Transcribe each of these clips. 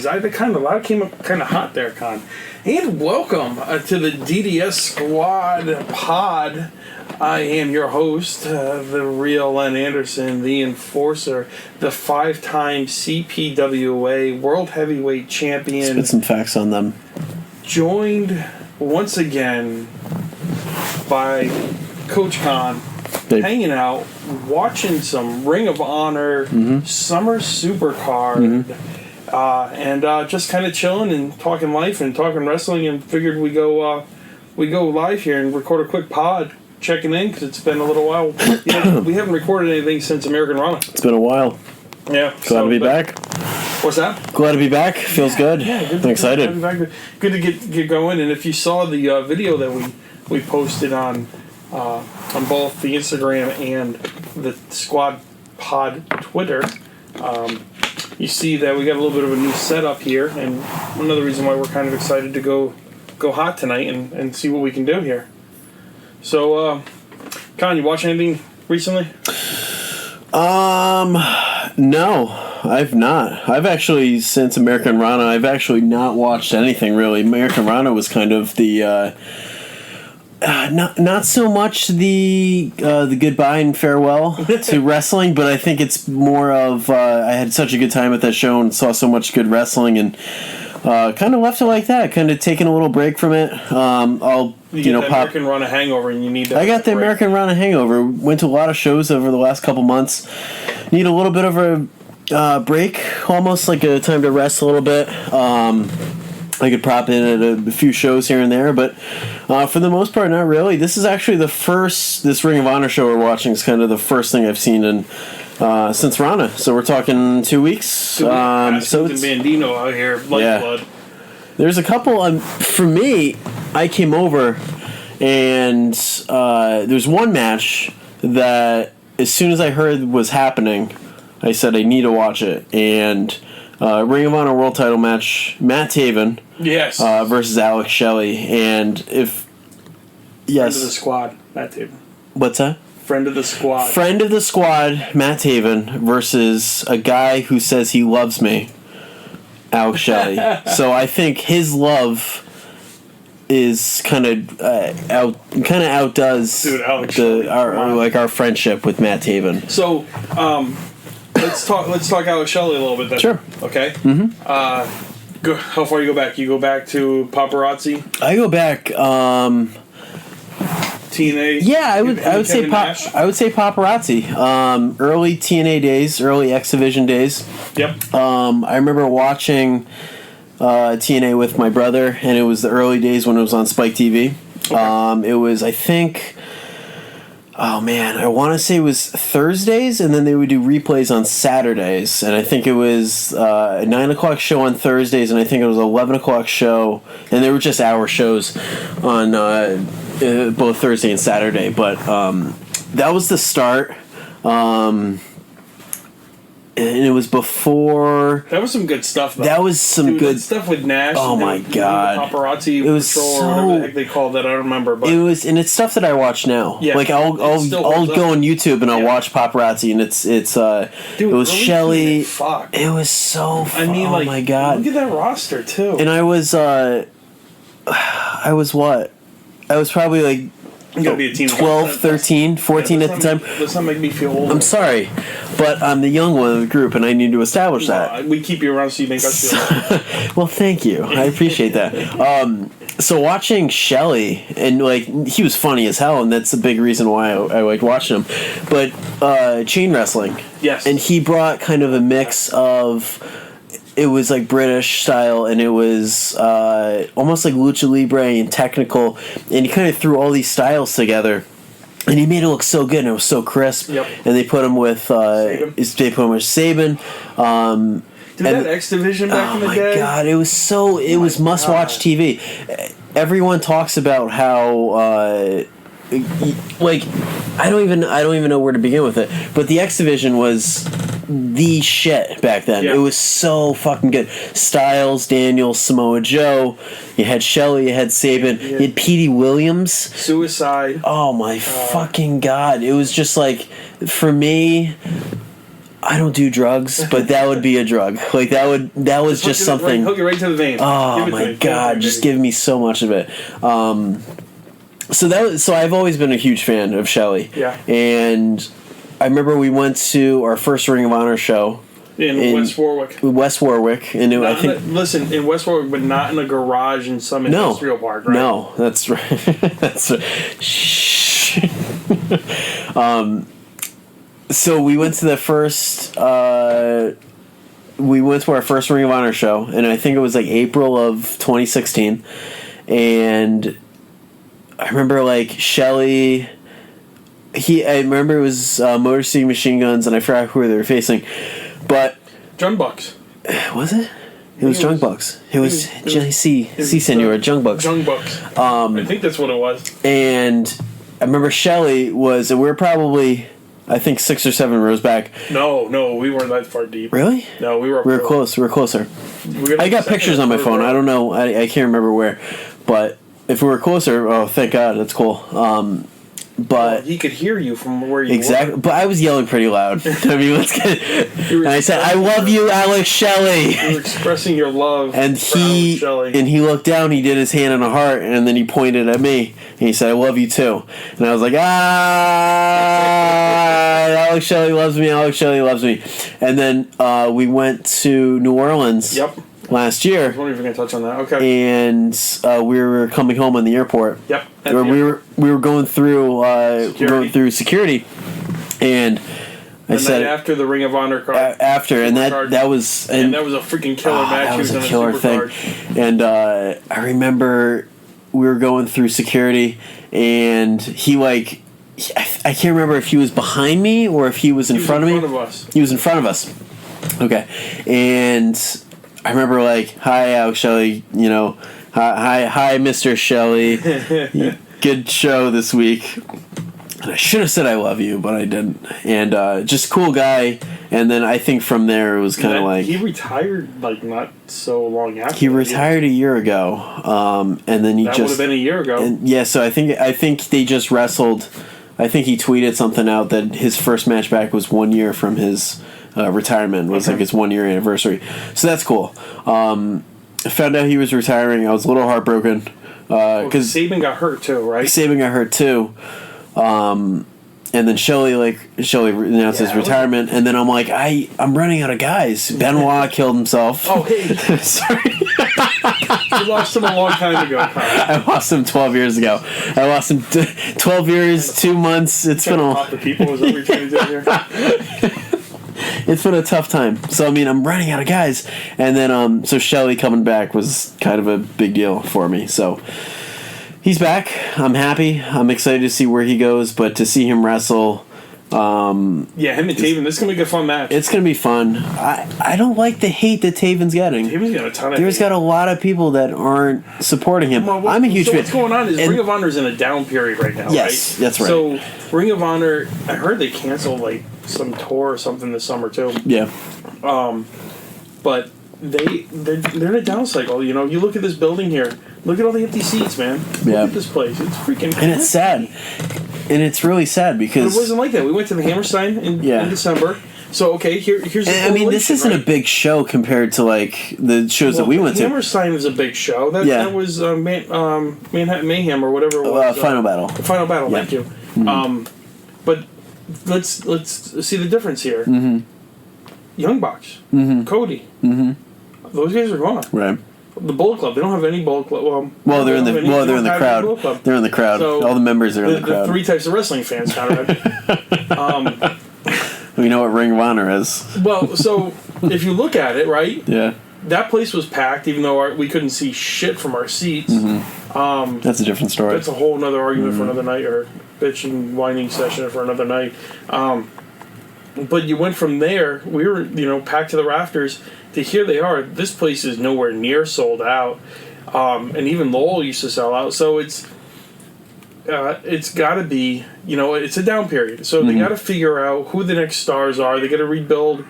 That came up kind of hot there, Con. And welcome to the DDS Squad Pod. I am your host, the real Len Anderson, the enforcer, the 5-time CPWA World Heavyweight Champion. Spit some facts on them. Joined once again by Coach Con, hanging out, watching some Ring of Honor, Summer Supercard, and just kind of chilling and talking life and talking wrestling, and figured we go live here and record a quick pod. Checking in because it's been a little while. We haven't recorded anything since American Rana. It's been a while. Yeah. Glad to be back. What's that? Glad to be back. Feels good. Yeah, I'm excited. Good to get going. And if you saw the video that we posted on both the Instagram and the Squad Pod Twitter, you see that we got a little bit of a new setup here, and another reason why we're kind of excited to go hot tonight and see what we can do here. So, Con, you watch anything recently? No, I've not. I've actually, since American Rana, I've actually not watched anything really. American Rana was kind of the, not so much the goodbye and farewell to wrestling, but I think it's more of, I had such a good time at that show and saw so much good wrestling, and kind of left it like that. Kind of taking a little break from it. You know, American Rana hangover, and you need that. I got the break. American Rana hangover. Went to a lot of shows over the last couple months. Need a little bit of a break, almost like a time to rest a little bit. I could prop in at a few shows here and there, but for the most part, not really. This is actually this Ring of Honor show we're watching is kind of the first thing I've seen in since Rana. So we're talking 2 weeks. So it's Bandino out here, lifeblood. There's a couple. For me, I came over, and there's one match that as soon as I heard was happening, I said I need to watch it. And Ring of Honor World Title match, Matt Taven, versus Alex Shelley. And Friend of the squad, Matt Taven. What's that? Friend of the squad. Friend of the squad, Matt Taven, versus a guy who says he loves me, Alex Shelley. So I think his love is kind of outdoes our friendship with Matt Taven. So let's talk Alex Shelley a little bit then. Sure. Okay. Mm-hmm. How far you go back? You go back to Paparazzi? I go back. TNA. Yeah, I would say Paparazzi. Early TNA days, early X Division days. Yep. I remember watching TNA with my brother, and it was the early days when it was on Spike TV. Okay. It was, I think, I want to say it was Thursdays, and then they would do replays on Saturdays. And I think it was a 9 o'clock show on Thursdays, and I think it was an 11 o'clock show. And they were just hour shows on both Thursday and Saturday. But that was the start. And it was before. That was some good stuff, though. That was some good stuff with Nash. Oh my God! Paparazzi. It was Patrol, or whatever the heck they called that. I don't remember. But it was, and it's stuff that I watch now. Yeah, like I'll go on YouTube and I'll watch Paparazzi, and it's Dude, it was Shelley. Fuck. It was so. I mean, oh my God! Look at that roster too. And I was what? I was probably like. You gotta be a teen. 12, 13, 14 at the time. Let's not make me feel old. I'm sorry, but I'm the young one of the group, and I need to establish that. We keep you around so you make us feel old. Well, thank you. I appreciate that. So watching Shelley, and like he was funny as hell, and that's a big reason why I liked watching him. But chain wrestling. Yes. And he brought kind of a mix of. It was like British style, and it was almost like lucha libre and technical, and he kind of threw all these styles together, and he made it look so good, and it was so crisp. Yep. And they put him with Sabin. Did that X Division back in the day? Oh my God! It was so. It was must-watch TV. Everyone talks about how. Like, I don't even know where to begin with it. But the X Division was the shit back then. Yeah. It was so fucking good. Styles, Daniels, Samoa Joe. You had Shelley. You had Sabin. Yeah. You had Petey Williams. Suicide. Oh my fucking God! It was just like, for me, I don't do drugs, but that would be a drug. Like that was just something. Hook it right to the vein. Oh my God, just give me so much of it. So I've always been a huge fan of Shelley. Yeah. And I remember we went to our first Ring of Honor show in West Warwick. West Warwick, and I think listen, in West Warwick, but not in a garage in some industrial park, right? No, that's right. That's right. Shh. So we went to the first. We went to our first Ring of Honor show, and I think it was like April of 2016, and I remember like Shelley. I remember it was Motor City Machine Guns, and I forgot who they were facing, but Jung Bucks. Was it? It was Jung Bucks. It was Senor Jung Bucks. Jung Bucks. I think that's what it was. And I remember Shelley was. We were probably, I think, 6 or 7 rows back. No, we weren't that far deep. Really? No, we were. We were close. We were closer. I got pictures on my phone. I don't know. I can't remember where, but if we were closer, oh, thank God, that's cool. But he could hear you from where you exactly. were. But I was yelling pretty loud. I mean, let's get. And I said, "I love you, Alex Shelley." You were expressing your love. And he looked down. He did his hand on a heart, and then he pointed at me, and he said, "I love you too." And I was like, Alex Shelley loves me. Alex Shelley loves me. And then we went to New Orleans. Yep. Last year. I was wondering if we can touch on that. Okay. And we were coming home on the airport. Yep. We were going through security, and I said after the Ring of Honor card. And that was a freaking killer match. That was a killer thing. And I remember we were going through security, and he like. I can't remember if he was behind me or if he was in front of me. He was in front of us. Okay. And I remember like, "Hi, Alex Shelley, hi, Mr. Shelley. Good show this week." And I should have said I love you, but I didn't. And just cool guy. And then I think from there it was kind of like... He retired like not so long after. He retired a year ago. And then that would have been a year ago. And, yeah, so I think they just wrestled... I think he tweeted something out that his first match back was 1 year from his... retirement was like his 1 year anniversary, so that's cool. I found out he was retiring. I was a little heartbroken because Saban got hurt too, right? Saban got hurt too, and then Shelley announced his retirement, and then I'm like, I'm running out of guys. B.O.N.E killed himself. Oh, hey, sorry. You lost him a long time ago, Kyle. I lost him 12 years ago. I lost him 12 years, 2 months. It's been a... The people was over trying to do here. It's been a tough time. So, I mean, I'm running out of guys. And then, so Shelley coming back was kind of a big deal for me. So, he's back. I'm happy. I'm excited to see where he goes. But to see him wrestle... him and Taven. This is going to be a fun match. It's going to be fun. I don't like the hate that Taven's getting. Taven's got a ton of There's got a lot of people that aren't supporting him. Well, I'm a huge fan. What's going on is Ring of Honor's in a down period right now, yes, right? That's right. So, Ring of Honor, I heard they canceled, like, some tour or something this summer, too. Yeah. But they're in a down cycle. You know, you look at this building here. Look at all the empty seats, man. Look at this place. It's freaking... And it's sad. And it's really sad because... But it wasn't like that. We went to the Hammerstein in December. So, okay, here's the... I mean, this isn't a big show compared to, like, the shows that we went to. Hammerstein was a big show. That was Manhattan Mayhem or whatever it was. Final Battle. Final Battle, thank you. Mm-hmm. But let's see the difference here. Mm-hmm. Young Bucks, Cody, those guys are gone. Right. The Bullet Club, they don't have any Bullet Club. Well, they're in the crowd. They're in the crowd. So all the members are in the crowd. The 3 types of wrestling fans, Conrad. We know what Ring of Honor is. Well, so if you look at it, right? Yeah. That place was packed, even though we couldn't see shit from our seats. That's a different story. That's a whole other argument for another night, or bitch and whining session for another night. But you went from there. We were, packed to the rafters. To here they are. This place is nowhere near sold out, and even Lowell used to sell out. So it's got to be, it's a down period. So they got to figure out who the next stars are. They got to rebuild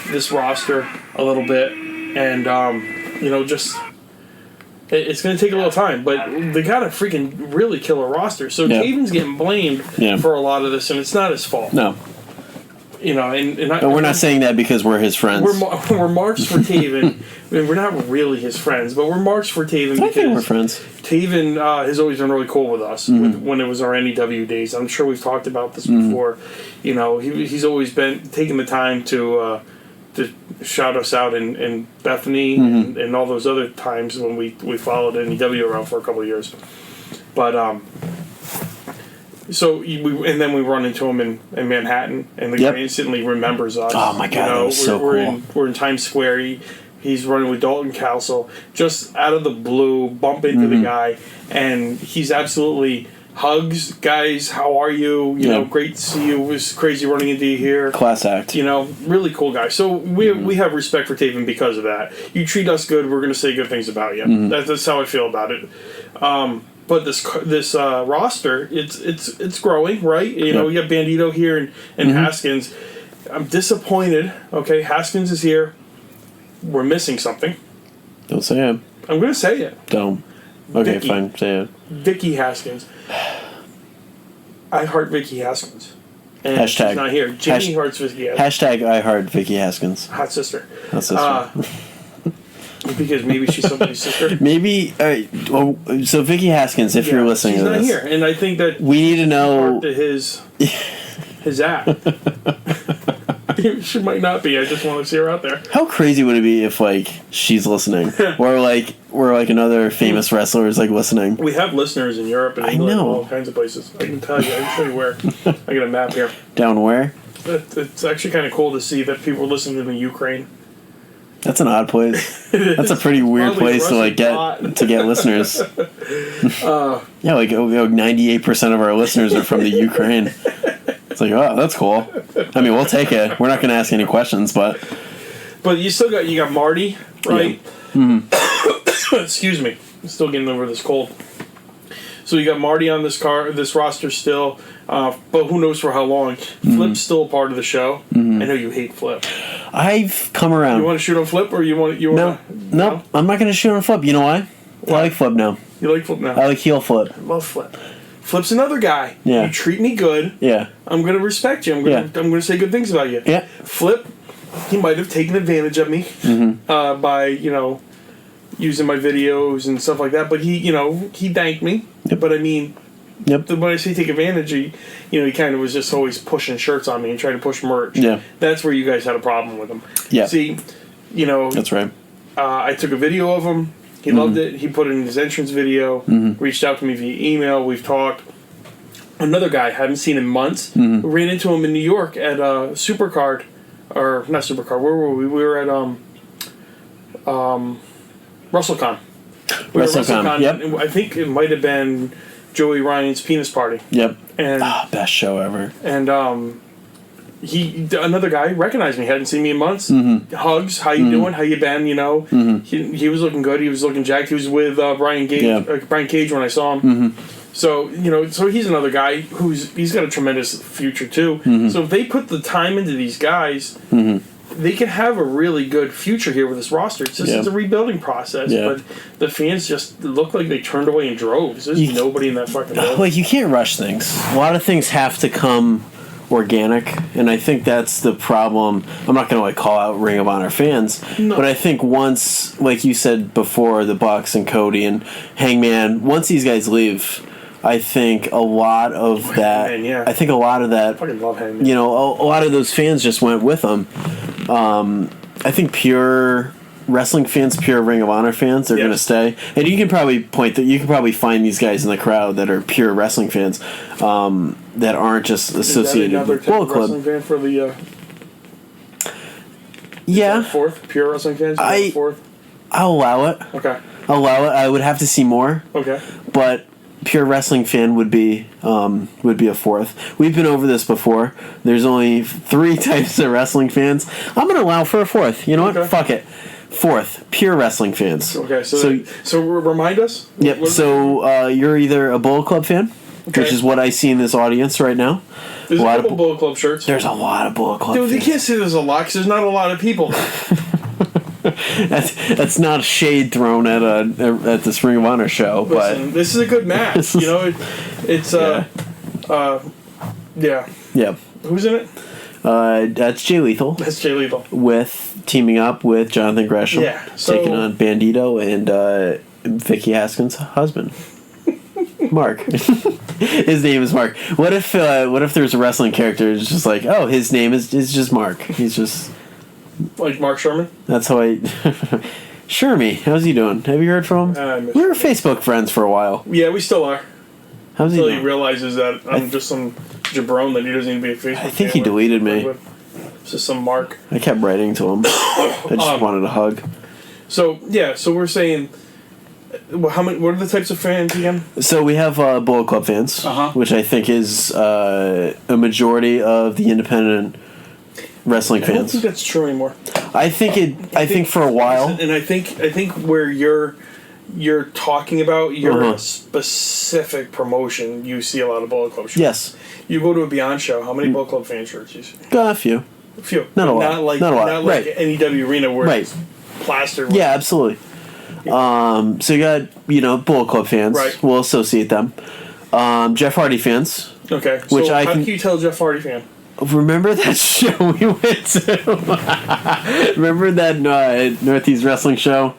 this roster a little bit, and just it's going to take a little time. But they got to freaking really kill a roster. So Taven's getting blamed for a lot of this, and it's not his fault. No. you know, and we're not saying that because we're his friends. We're marks for Taven. I mean, we're not really his friends, but we're marks for Taven because I think we're friends. Taven has always been really cool with us when it was our NEW days. I'm sure we've talked about this before. You know, he's always been taking the time to shout us out in Bethany and all those other times when we followed NEW around for a couple of years. But and then we run into him in Manhattan, and the guy instantly remembers us. Oh my God, that was so cool. We're in Times Square. He's running with Dalton Castle. Just out of the blue, bump into the guy, and he's absolutely hugs. Guys, how are you? You know, great to see you. It was crazy running into you here. Class act. You know, really cool guy. So we have respect for Taven because of that. You treat us good, we're going to say good things about you. That's how I feel about it. But this roster, it's growing, right? You know, we got Bandito here and Haskins. I'm disappointed. Okay, Haskins is here. We're missing something. Don't say it. I'm going to say it. Don't. Okay, Vicky. fine. Say it. Vicky Haskins. I heart Vicky Haskins. And Hashtag. she's not here. Jamie hearts Vicky Haskins. Hashtag I heart Vicky Haskins. Hot sister. Hot sister. Because maybe she's somebody's sister. Maybe. So Vicky Haskins, if you're listening she's to this, not here, and I think that we need to know part to his act. She might not be. I just want to see her out there. How crazy would it be if she's listening, or another famous wrestler is listening? We have listeners in Europe and England and all kinds of places. I can tell you. I can show you where. I got a map here. Down where? It's actually kind of cool to see that people listen to the Ukraine. That's an odd place. That's a pretty weird place to get listeners. 98% of our listeners are from the Ukraine. It's oh, that's cool. I mean, we'll take it. We're not going to ask any questions, but you got Marty, right? Yeah. Excuse me, I'm still getting over this cold. So you got Marty on this roster still, but who knows for how long? Flip's still a part of the show. I know you hate Flip. I've come around. You want to shoot on Flip, or you want? No, I'm not going to shoot on Flip. You know why? I like Flip now. You like Flip now? I like heel Flip. I love Flip. Flip's another guy. Yeah. You treat me good. Yeah. I'm gonna respect you. I'm gonna say good things about you. Yeah. Flip, he might have taken advantage of me by using my videos and stuff like that. But he thanked me. Yep. But I mean, when I say take advantage, he kind of was just always pushing shirts on me and trying to push merch. Yeah. That's where you guys had a problem with him. Yeah. See, that's right. I took a video of him. He loved it. He put it in his entrance video. Reached out to me via email. We've talked. Another guy, haven't seen in months. Ran into him in New York at Supercard, or not Supercard. Where were we? We were at WrestleCon. WrestleCon. Yep. I think it might have been Joey Ryan's penis party. Yep. And best show ever. And another guy recognized me. Hadn't seen me in months. Hugs. How you doing? How you been? He was looking good. He was looking jacked. He was with Brian Cage when I saw him. So so he's another guy he's got a tremendous future too. So if they put the time into these guys, they can have a really good future here with this roster. It's just it's a rebuilding process. But the fans just look like they turned away in droves. There's nobody in that fucking building. You can't rush things. A lot of things have to come organic, and I think that's the problem. I'm not going to call out Ring of Honor fans, but I think once, like you said before, the Bucks and Cody and Hangman, once these guys leave, I think a lot of that. Hangman, I think a lot of that. I fucking love Hangman. A lot of those fans just went with them. I think pure wrestling fans, pure Ring of Honor fans, they're going to stay. And you can probably find these guys in the crowd that are pure wrestling fans, that aren't just associated with Bullet Club. Wrestling fan for the. Fourth pure wrestling fans. Fourth. I'll allow it. Okay. I'll allow it. I would have to see more. Okay. But pure wrestling fan would be a fourth. We've been over this before. There's only 3 types of wrestling fans. I'm going to allow for a fourth. You know what? Fuck it. Fourth, pure wrestling fans. Okay, so remind us. Yep. So you're either a Bullet Club fan, which is what I see in this audience right now. There's a couple Bullet Club shirts. There's a lot of Bullet Club. Dude, you can't say there's a lot because there's not a lot of people. That's not shade thrown at this Ring of Honor show. Listen, but this is a good match. It's Yeah. Who's in it? That's Jay Lethal. That's Jay Lethal. With teaming up with Jonathan Gresham. Yeah. So, taking on Bandito and Vicky Haskins' husband. Mark. His name is Mark. What if there's a wrestling character who's just like, oh, his name is just Mark. He's just like Mark Sherman? That's how I Shermy, how's he doing? Have you heard from him? We were Facebook friends for a while. Yeah, we still are. How's he doing? Until he realizes that I'm just some jabron that he doesn't need to be a Facebook I think he deleted me. It's just some Mark. I kept writing to him. I just wanted a hug. So we're saying, how many? What are the types of fans again? So we have Bullet Club fans, which I think is a majority of the independent wrestling fans. I don't think that's true anymore. I think for a while, and I think where you're talking about a specific promotion, you see a lot of Bullet Club shirts. Yes. You go to a B.O.N.E show. How many Bullet Club fan shirts you see? Got a few. A few. Not a lot. Not like right. NEW Arena where it's plastered. Yeah, absolutely. Yeah. So you got Bullet Club fans. Right. We'll associate them. Jeff Hardy fans. Okay. Which so how can you tell Jeff Hardy fan? Remember that show we went to? Remember that Northeast Wrestling show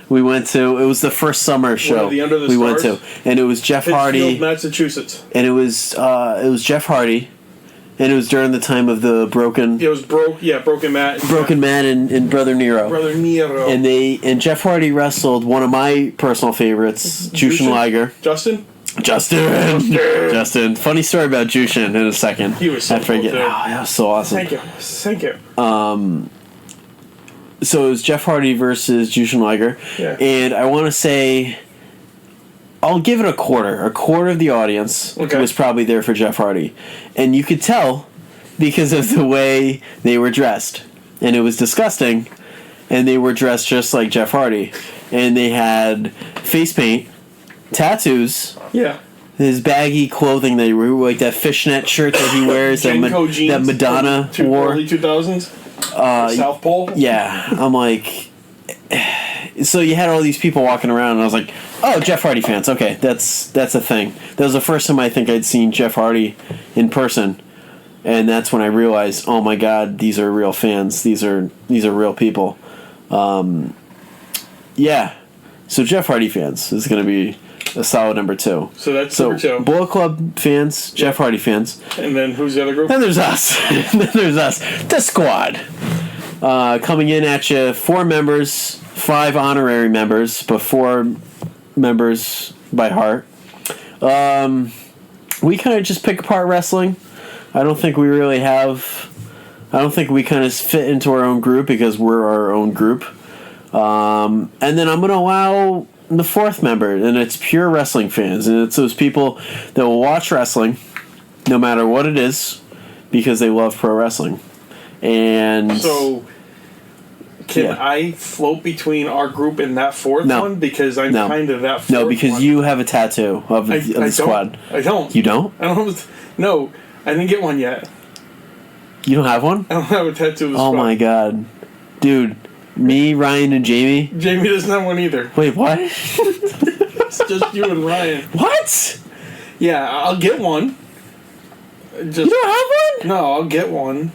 we went to? It was the first summer show we Stars? Went to, and it was Jeff Hardy, Massachusetts, and it was Jeff Hardy, and it was during the time of the Broken. It was Broken Matt, and Brother Nero. And Jeff Hardy wrestled one of my personal favorites, Jushin Liger. Justin. Funny story about Jushin in a second. He was so cool, dude. Oh, that was so awesome. Thank you. So it was Jeff Hardy versus Jushin Liger. Yeah. And I want to say, I'll give it a quarter. A quarter of the audience was probably there for Jeff Hardy. And you could tell because of the way they were dressed. And it was disgusting. And they were dressed just like Jeff Hardy. And they had face paint, tattoos. Yeah. His baggy clothing that he wore, like that fishnet shirt that he wears, that Madonna wore. Early 2000s? South Pole? Yeah. I'm like... So you had all these people walking around, and I was like, oh, Jeff Hardy fans. Okay, that's a thing. That was the first time I think I'd seen Jeff Hardy in person. And that's when I realized, oh my God, these are real fans. These are real people. Yeah. So Jeff Hardy fans is going to be a solid number 2. So that's number 2. Bullet Club fans, Jeff Hardy fans. And then who's the other group? Then there's us. The Squad. Coming in at you, 4 members, 5 honorary members, but 4 members by heart. We kind of just pick apart wrestling. I don't think we kind of fit into our own group because we're our own group. And then I'm going to allow the 4th member, and it's pure wrestling fans, and it's those people that will watch wrestling no matter what it is because they love pro wrestling. And so can I float between our group and that 4th one because I'm kind of that 4th No, because you have a tattoo of the Squad. I don't. You don't? I don't. No, I didn't get one yet. You don't have one? I don't have a tattoo of the Squad. Oh my God, dude. Me, Ryan, and Jamie? Jamie doesn't have one either. Wait, what? It's just you and Ryan. What? Yeah, I'll get one. You don't have one? No, I'll get one.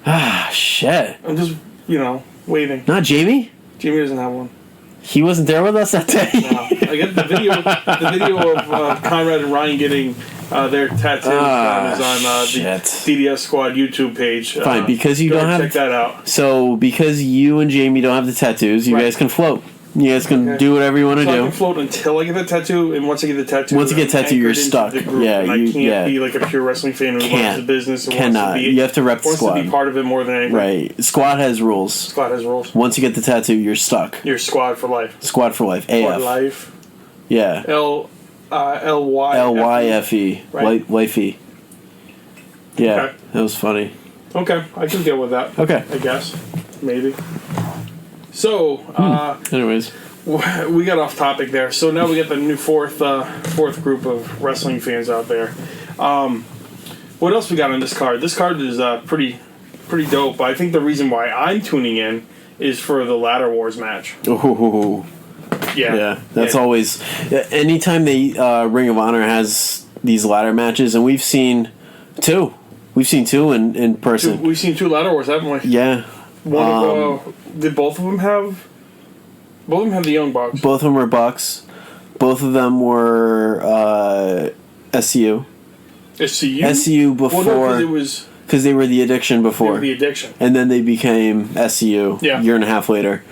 Ah, shit. I'm just, waiting. Not Jamie? Jamie doesn't have one. He wasn't there with us that day? No. I get the video of Conrad and Ryan getting their tattoos is on the DDS Squad YouTube page. Fine, because you don't have... Check that out. So, because you and Jamie don't have the tattoos, you guys can float. You guys can do whatever you want to do. I can float until I get the tattoo, and once I get the tattoo... Once you get the tattoo, you're stuck. Yeah, and I can't be like a pure wrestling fan who loves the business and wants to be... You have to rep the Squad. Wants to be part of it more than anything. Right. Squad has rules. Once you get the tattoo, you're stuck. You're Squad for life. Squad for life. AF. Squad life. Yeah. Lyfe. Right. Wifey. Yeah, that was funny. Okay, I can deal with that. Okay. I guess. Maybe. So, anyways. We got off topic there. So now we got the new fourth group of wrestling fans out there. What else we got on this card? This card is pretty dope. I think the reason why I'm tuning in is for the Ladder Wars match. Ooh. Yeah, that's always... Anytime the Ring of Honor has these ladder matches, and we've seen 2 We've seen two in person. We've seen two ladder wars, haven't we? Yeah. Did both of them have? Both of them have the Young Bucks. Both of them were Bucks. Both of them were SCU. SCU? SCU before. Well, no, because they were the Addiction before. They were the Addiction. And then they became SCU a year and a half later.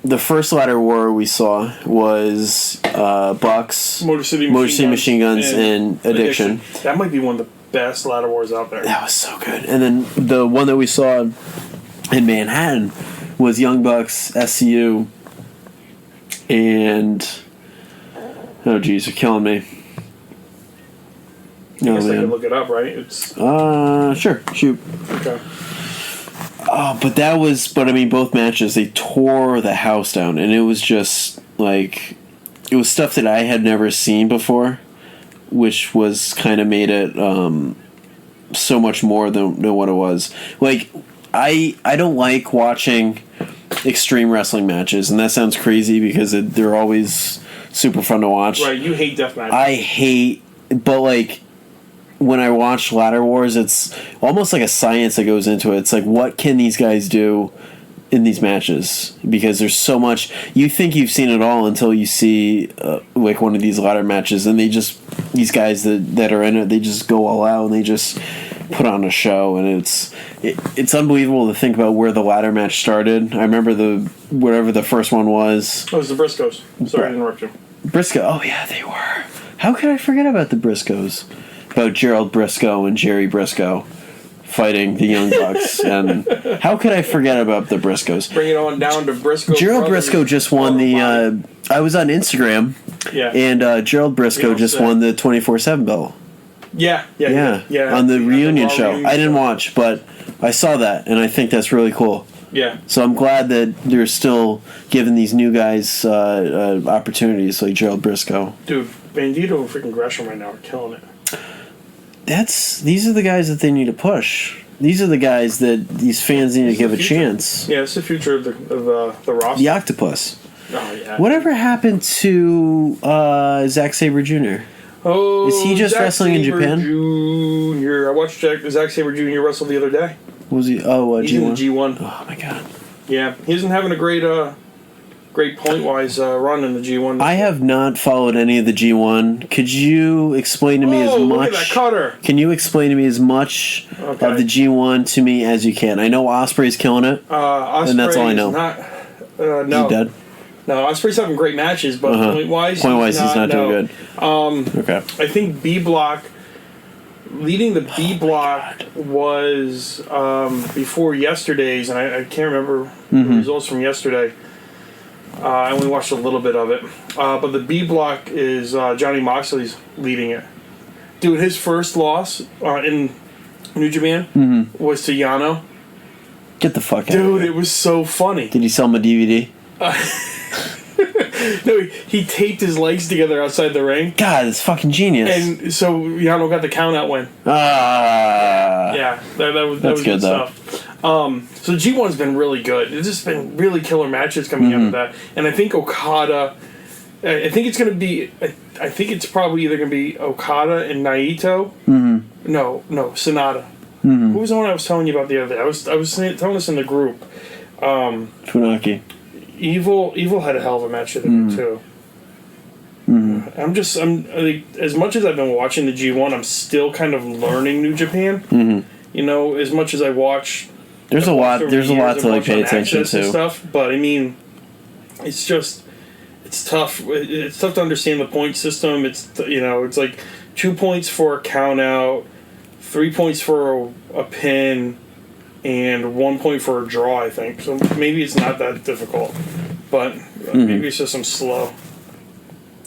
The first ladder war we saw was Bucks, Motor City Machine Guns, and Addiction. That might be one of the best ladder wars out there. That was so good. And then the one that we saw in Manhattan was Young Bucks, SCU, and... Oh, geez, you're killing me. I guess I can look it up, right? It's sure, shoot. Okay. But I mean, both matches, they tore the house down, and it was just, like, it was stuff that I had never seen before, which was kind of made it so much more than what it was. Like, I don't like watching extreme wrestling matches, and that sounds crazy because they're always super fun to watch. Right, you hate death matches. I hate, but, like, when I watch Ladder Wars, it's almost like a science that goes into it. It's like, what can these guys do in these matches? Because there's so much. You think you've seen it all until you see like one of these ladder matches, and these guys that are in it, they just go all out and they just put on a show, and it's unbelievable to think about where the ladder match started. I remember whatever the first one was. Oh, it was the Briscoes. Sorry to interrupt you. Briscoe. Oh yeah, they were. How could I forget about the Briscoes? About Gerald Briscoe and Jerry Briscoe fighting the Young Bucks. And how could I forget about the Briscoes? Bring it on down to Briscoe. Gerald Briscoe just won the... I was on Instagram, and Gerald Briscoe just won the 24/7 belt. Yeah. On the reunion show. I didn't watch, but I saw that, and I think that's really cool. Yeah. So I'm glad that they're still giving these new guys opportunities, like Gerald Briscoe. Dude, Bandito and freaking Gresham right now are killing it. These are the guys that they need to push. These are the guys that these fans need to give a chance. Yeah, it's the future of the roster. The Octopus. Oh, yeah. Whatever happened to Zack Sabre Jr.? Oh, is he just wrestling in Japan? Jr. I watched Zack Sabre Jr. wrestle the other day. Was he? Oh, he's G1. in the G1. Oh my god. Yeah, he isn't having a great point-wise run in the G1. I have not followed any of the G1. Could you explain to me as much? Look at that cutter. Can you explain to me as much of the G1 to me as you can? I know Ospreay's killing it, and that's all I know. No. Is he dead? No, Ospreay's having great matches, but point-wise, he's not doing good. Okay. I think B Block, leading the B Block was before yesterday's, and I can't remember the results from yesterday. I only watched a little bit of it. But the B Block is Johnny Moxley's leading it. Dude, his first loss in New Japan was to Yano. Get the fuck out Dude, of here. It was so funny. Did he sell him a DVD? No, he taped his legs together outside the ring. God, it's fucking genius. And so Yano got the count-out win. Yeah, that was good stuff. So G1's been really good. It's just been really killer matches coming out of that. And I think Okada... I think it's going to be... I think it's probably either going to be Okada and Naito. No, Sonata. Who was the one I was telling you about the other day? I was telling us in the group. Funaki. Evil had a hell of a match the other day, too. I'm as much as I've been watching the G1, I'm still kind of learning New Japan. You know, as much as I watch... There's a lot to like pay attention to. And stuff, but I mean, it's tough. It's tough to understand the point system. It's like 2 points for a count out, 3 points for a pin, and 1 point for a draw, I think. So maybe it's not that difficult, but maybe it's just I'm slow.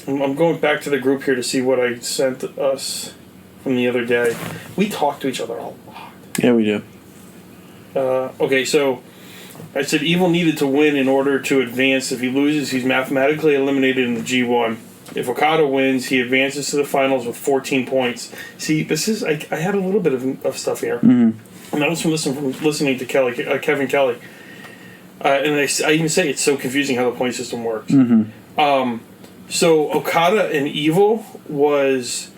I'm going back to the group here to see what I sent us from the other day. We talk to each other a lot. Yeah, we do. Okay, so I said Evil needed to win in order to advance. If he loses, he's mathematically eliminated in the G1. If Okada wins, he advances to the finals with 14 points. See, this is I had a little bit of stuff here, and that was from listening to Kevin Kelly, and I even say it's so confusing how the point system works. So Okada and Evil was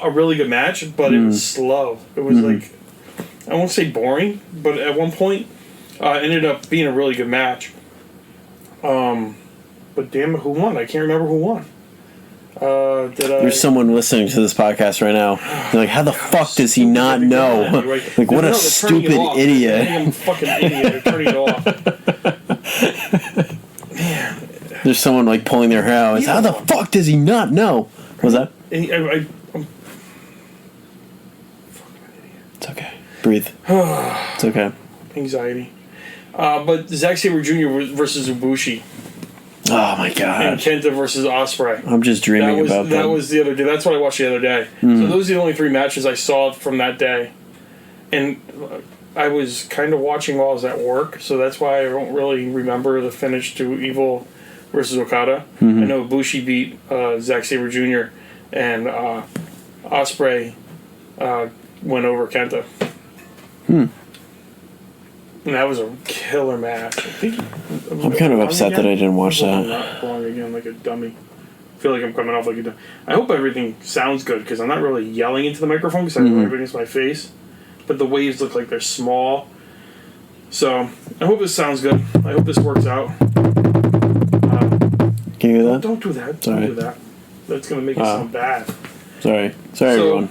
a really good match, but it was slow. It was like, I won't say boring, but at one point, ended up being a really good match. But damn it, who won? I can't remember who won. There's someone listening to this podcast right now. They're like, how the fuck does he not know? Right. Like, what a stupid idiot. I'm a fucking idiot. They're turning it off. Man. There's someone, like, pulling their hair out. How the fuck does he not know? What was that? It's okay. Breathe. It's okay. Anxiety. But Zack Sabre Jr. versus Ibushi. Oh my god. And Kenta versus Ospreay. I'm just dreaming about that. That was the other day. That's what I watched the other day. So those are the only 3 matches I saw from that day. And I was kind of watching while I was at work, so that's why I don't really remember the finish to Evil versus Okada. I know Ibushi beat Zack Sabre Jr. and Ospreay went over Kenta. And that was a killer match. I'm kind of upset that I didn't watch that. Not wrong again, like a dummy. I feel like I'm coming off like a dummy. I hope everything sounds good, because I'm not really yelling into the microphone, because I know everything's my face. But the waves look like they're small. So, I hope this sounds good. I hope this works out. Can you hear that? Don't do that. Sorry. Don't do that. That's going to make it sound bad. Sorry, everyone.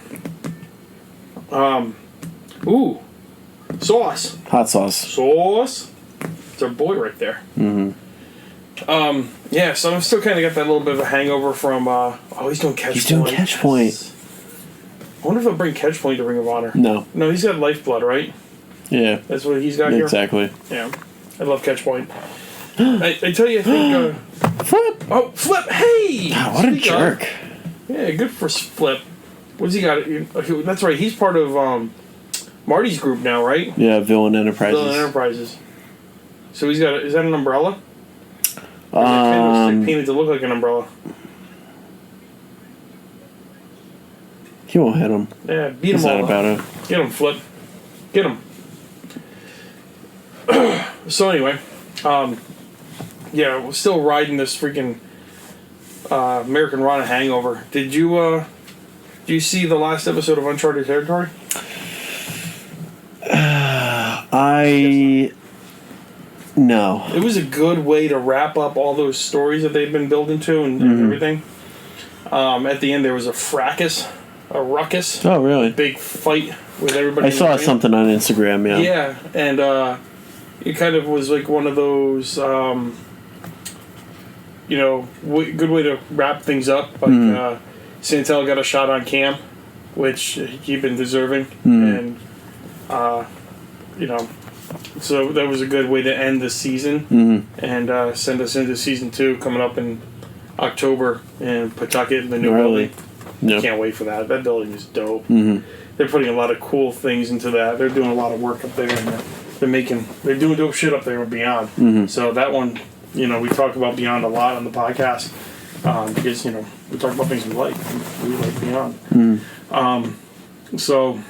Ooh. Sauce. Hot sauce. Sauce. It's our boy right there. Yeah, so I'm still kind of got that little bit of a hangover from, he's doing Catch Point. He's doing Catch Point. I wonder if they'll bring Catch Point to Ring of Honor. No, he's got Lifeblood, right? Yeah. That's what he's got here? Exactly. Yeah. I love Catch Point. I tell you, I think... Flip! Oh, Flip! Hey! God, what a jerk. Yeah, good for Flip. What's he got? That's right, he's part of Marty's group now, right? Yeah, Villain Enterprises. Villain Enterprises. So he's got... Is that an umbrella? Painted to look like an umbrella. He won't hit him. Yeah, beat him all up. About it. Get him, Flip. Get him. So anyway, we're still riding this freaking American Rana hangover. Did you see the last episode of Uncharted Territory? No. It was a good way to wrap up all those stories that they've been building to and everything. At the end, there was a ruckus. Oh, really? Big fight with everybody. I saw something on Instagram, yeah. Yeah, and it kind of was like one of those, good way to wrap things up. Like Santel got a shot on Cam, which he'd been deserving, and so that was a good way to end the season and send us into season 2 coming up in October in Pawtucket, the new building. Yep. Can't wait for that. That building is dope. They're putting a lot of cool things into that. They're doing a lot of work up there, and they're doing dope shit up there with Beyond. So that one, we talk about Beyond a lot on the podcast because we talk about things we like. We like Beyond. So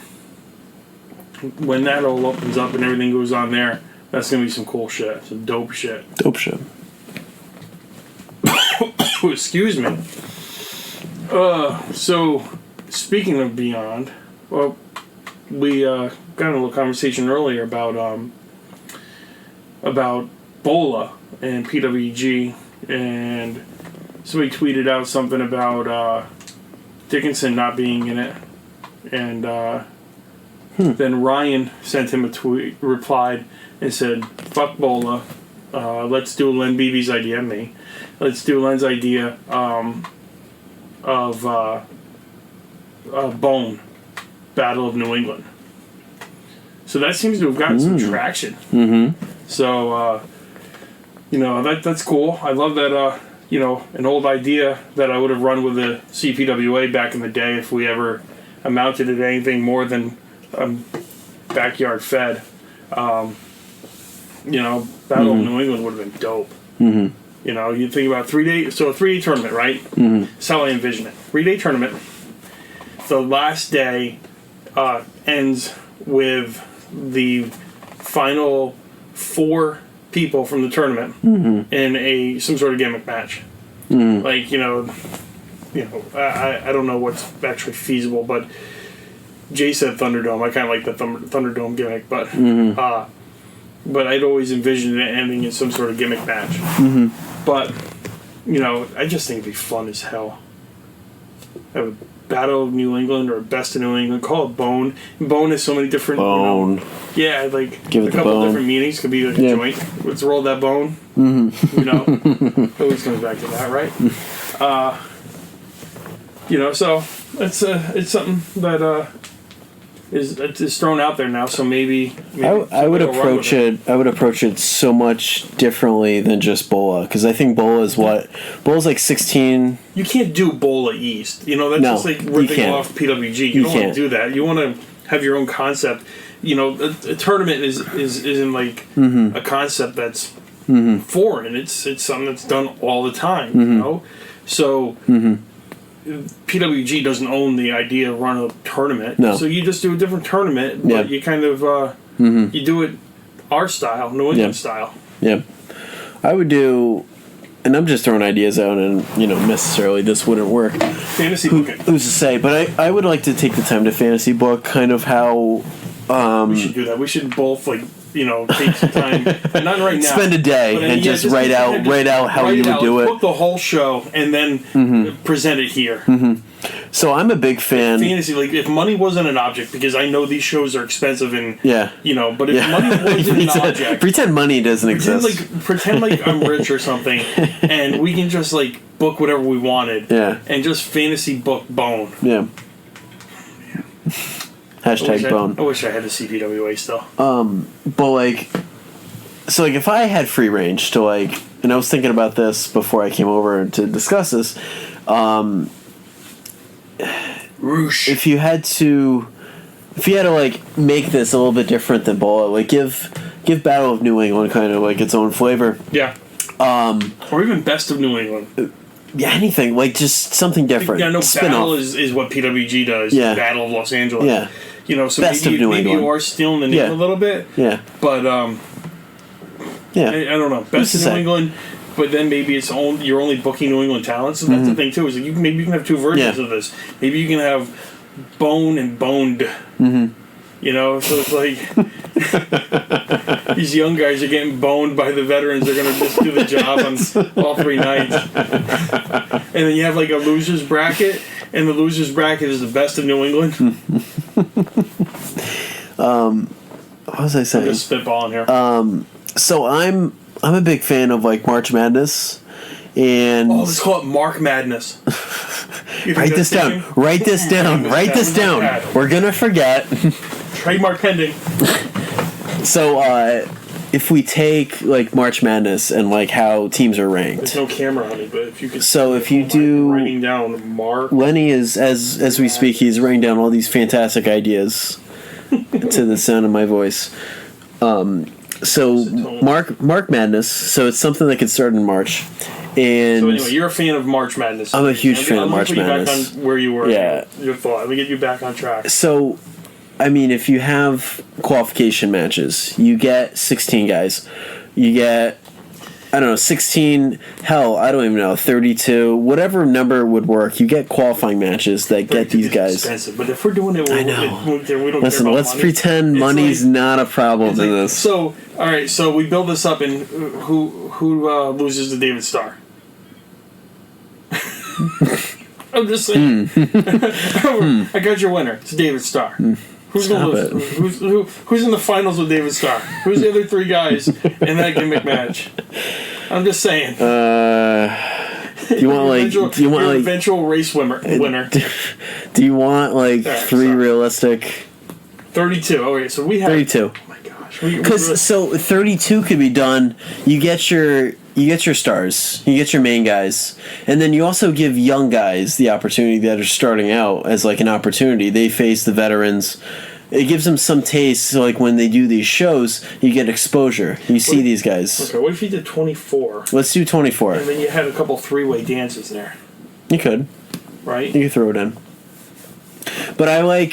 when that all opens up and everything goes on there, that's gonna be some cool shit. Some dope shit. Dope shit. Excuse me. So speaking of Beyond, well, we got in a little conversation earlier about Bola and PWG, and somebody tweeted out something about Dickinson not being in it, and then Ryan sent him a tweet, replied, and said, "Fuck Bola, let's do Len Beebe's idea, let's do Len's idea of B.O.N.E, Battle of New England." So that seems to have gotten some traction. So, that's cool. I love that, an old idea that I would have run with the CPWA back in the day if we ever amounted to anything more than backyard fed. Battle of New England would have been dope. You think about a 3-day tournament, right? That's how I envision it. 3-day tournament. The last day ends with the final 4 people from the tournament in some sort of gimmick match. Like, I don't know what's actually feasible, but Jay said Thunderdome. I kind of like the Thunderdome gimmick, but but I'd always envisioned it ending in some sort of gimmick match. Mm-hmm. But I just think it'd be fun as hell. Have a Battle of New England or Best of New England. Call it B.O.N.E. B.O.N.E has so many different. B.O.N.E. Give it a couple different meanings. Could be like a joint. Let's roll that bone. Mm-hmm. Always comes back to that, right? So it's something that is thrown out there now. So maybe I would approach it. I would approach it so much differently than just Bola, because I think Bola's like 16. You can't do Bola East. That's just like ripping off PWG. You don't want to do that. You want to have your own concept. A tournament isn't like a concept that's foreign. It's something that's done all the time. So. PWG doesn't own the idea of running a tournament. No. So you just do a different tournament, but you kind of you do it our style, New England style. Yeah. I would do, and I'm just throwing ideas out, and necessarily this wouldn't work. Fantasy booking. Who's to say? But I would like to take the time to fantasy book kind of how. We should do that. We should both take some time. Not right now. Spend a day and just write out how you would do it. Book the whole show and then present it here. Mm-hmm. So I'm a big fan. Fantasy, like if money wasn't an object, because I know these shows are expensive and but if money wasn't an object, pretend money doesn't exist. Pretend like I'm rich or something, and we can just like book whatever we wanted. Yeah. And just fantasy book B.O.N.E. Yeah. Hashtag B.O.N.E. I wish I had the CPWA still. But so if I had free range to and I was thinking about this before I came over to discuss this, if you had to make this a little bit different than Bola, give Battle of New England kind of its own flavor. Yeah. Or even Best of New England. Yeah, anything just something different. Yeah, no. Spin-off. Battle is what PWG does. Yeah. Battle of Los Angeles. Yeah. So Best maybe, of New maybe England. you are stealing the name a little bit. Yeah. But yeah. I don't know. Best of New England. But then maybe you're only booking New England talent. So that's the thing too. Is maybe you can have two versions of this. Maybe you can have B.O.N.E. and B.O.N.E.D. Mm-hmm. So it's like these young guys are getting boned by the veterans. They're gonna just do the job on all 3 nights. And then you have a losers bracket, and the losers bracket is the Best of New England. What was I saying? I'm just spitballing here. So I'm a big fan of March Madness, and let's call it Mark Madness. Write this down. Write this down. We're gonna forget. Trademark pending. So if we take March Madness and how teams are ranked. There's no camera on it, but if you could. So if you do, writing down Mark. Lenny is as we speak. He's writing down all these fantastic ideas to the sound of my voice. So Mark Madness. So it's something that could start in March. And so anyway, you're a fan of March Madness. I'm a huge fan of March Madness. Back on where you were. Yeah. Your thought. Let me get you back on track. So, if you have qualification matches, you get 16 guys. You get, 16, hell, I don't even know, 32, whatever number would work. You get qualifying matches that get these guys. Expensive, but if we're doing it, I know. we don't Listen, care about let's money. pretend money's not a problem in this. So, all right, so we build this up, and who loses to David Starr? I'm just saying. I got your winner. It's David Starr. Who's going to lose? Who's in the finals with David Starr? Who's the other 3 guys in that gimmick match? I'm just saying. Do you want eventual race winner? Do you want 3 realistic? 32. Okay, so we have 32. Oh my gosh. Because 32 could be done. You get your stars, you get your main guys, and then you also give young guys the opportunity that are starting out as an opportunity. They face the veterans. It gives them some taste. So when they do these shows, you get exposure. You see these guys. Okay, what if you did 24? Let's do 24. And then you had a couple 3-way dances there. You could. Right? You could throw it in. But I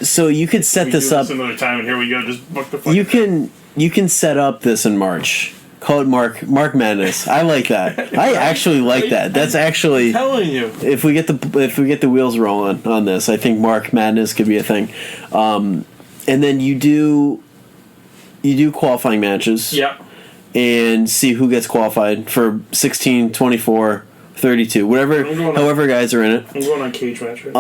so you could set this up another time, and here we go. Just book the fucking You can set up this in March. Call it Mark Madness. I like that. I actually like that. That's actually. I'm telling you. If we get the wheels rolling on this, I think Mark Madness could be a thing. And then you do qualifying matches. Yep. And see who gets qualified for 16, 24, 32, whatever, however guys are in it. I'm going on cage match. Right?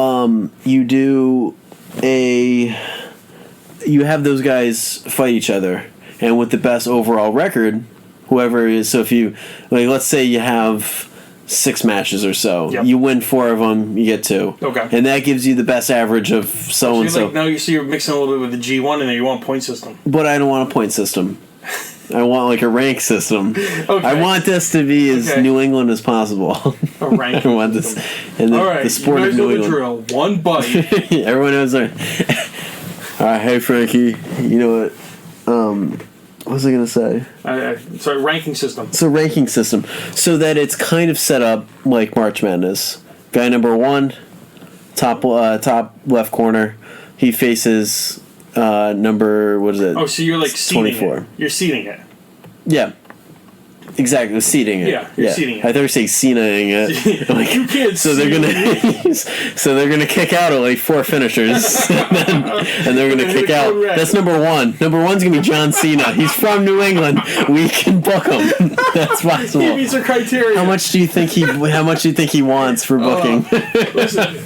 You have those guys fight each other, and with the best overall record, whoever is. So if you let's say you have 6 matches or so, you win 4 of them, you get 2. Okay, and that gives you the best average of so and so. Now you're mixing a little bit with the G1, and then you want a point system. But I don't want a point system. I want like a rank system. Okay. I want this to be as New England as possible. A rank. I want this, and the sport of New England. Drill. One bite. Everyone knows. All right, hey Frankie. You know what? What was I gonna say? Sorry, ranking system. It's a ranking system, so that it's kind of set up like March Madness. Guy number 1, top left corner. He faces. Number, what is it? Oh, so you're like seeding 24. it. You're seeding it. Yeah. Exactly, seeding it. Yeah, you're seeding it. I thought you were saying Cena-ing it. Like, you can't so they're gonna kick out at like 4 finishers, and they're gonna kick out. That's number 1. Number 1's gonna be John Cena. He's from New England. We can book him. That's possible. He meets the criteria. How much do you think he wants for booking? Listen.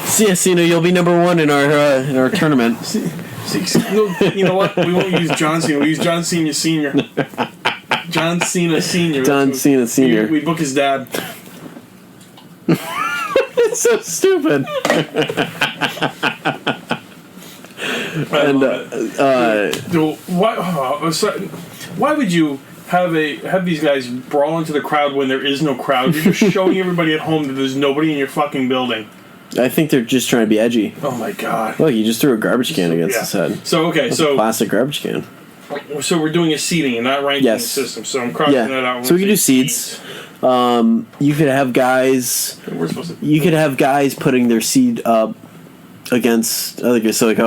See ya, Cena. You'll be number 1 in our tournament. You know what? We won't use John Cena. We use John Cena Sr. John Cena Sr. John Cena Sr. We book his dad. It's so stupid. Why would you have these guys brawl into the crowd when there is no crowd? You're just showing everybody at home that there's nobody in your fucking building. I think they're just trying to be edgy. Oh my god! Look, you just threw a garbage can against his head. So That's a plastic garbage can. So we're doing a seeding and not ranking system. So I'm crossing that out. So we can do seeds. You could have guys. We're supposed to. You could have guys putting their seed up against other guys. So like,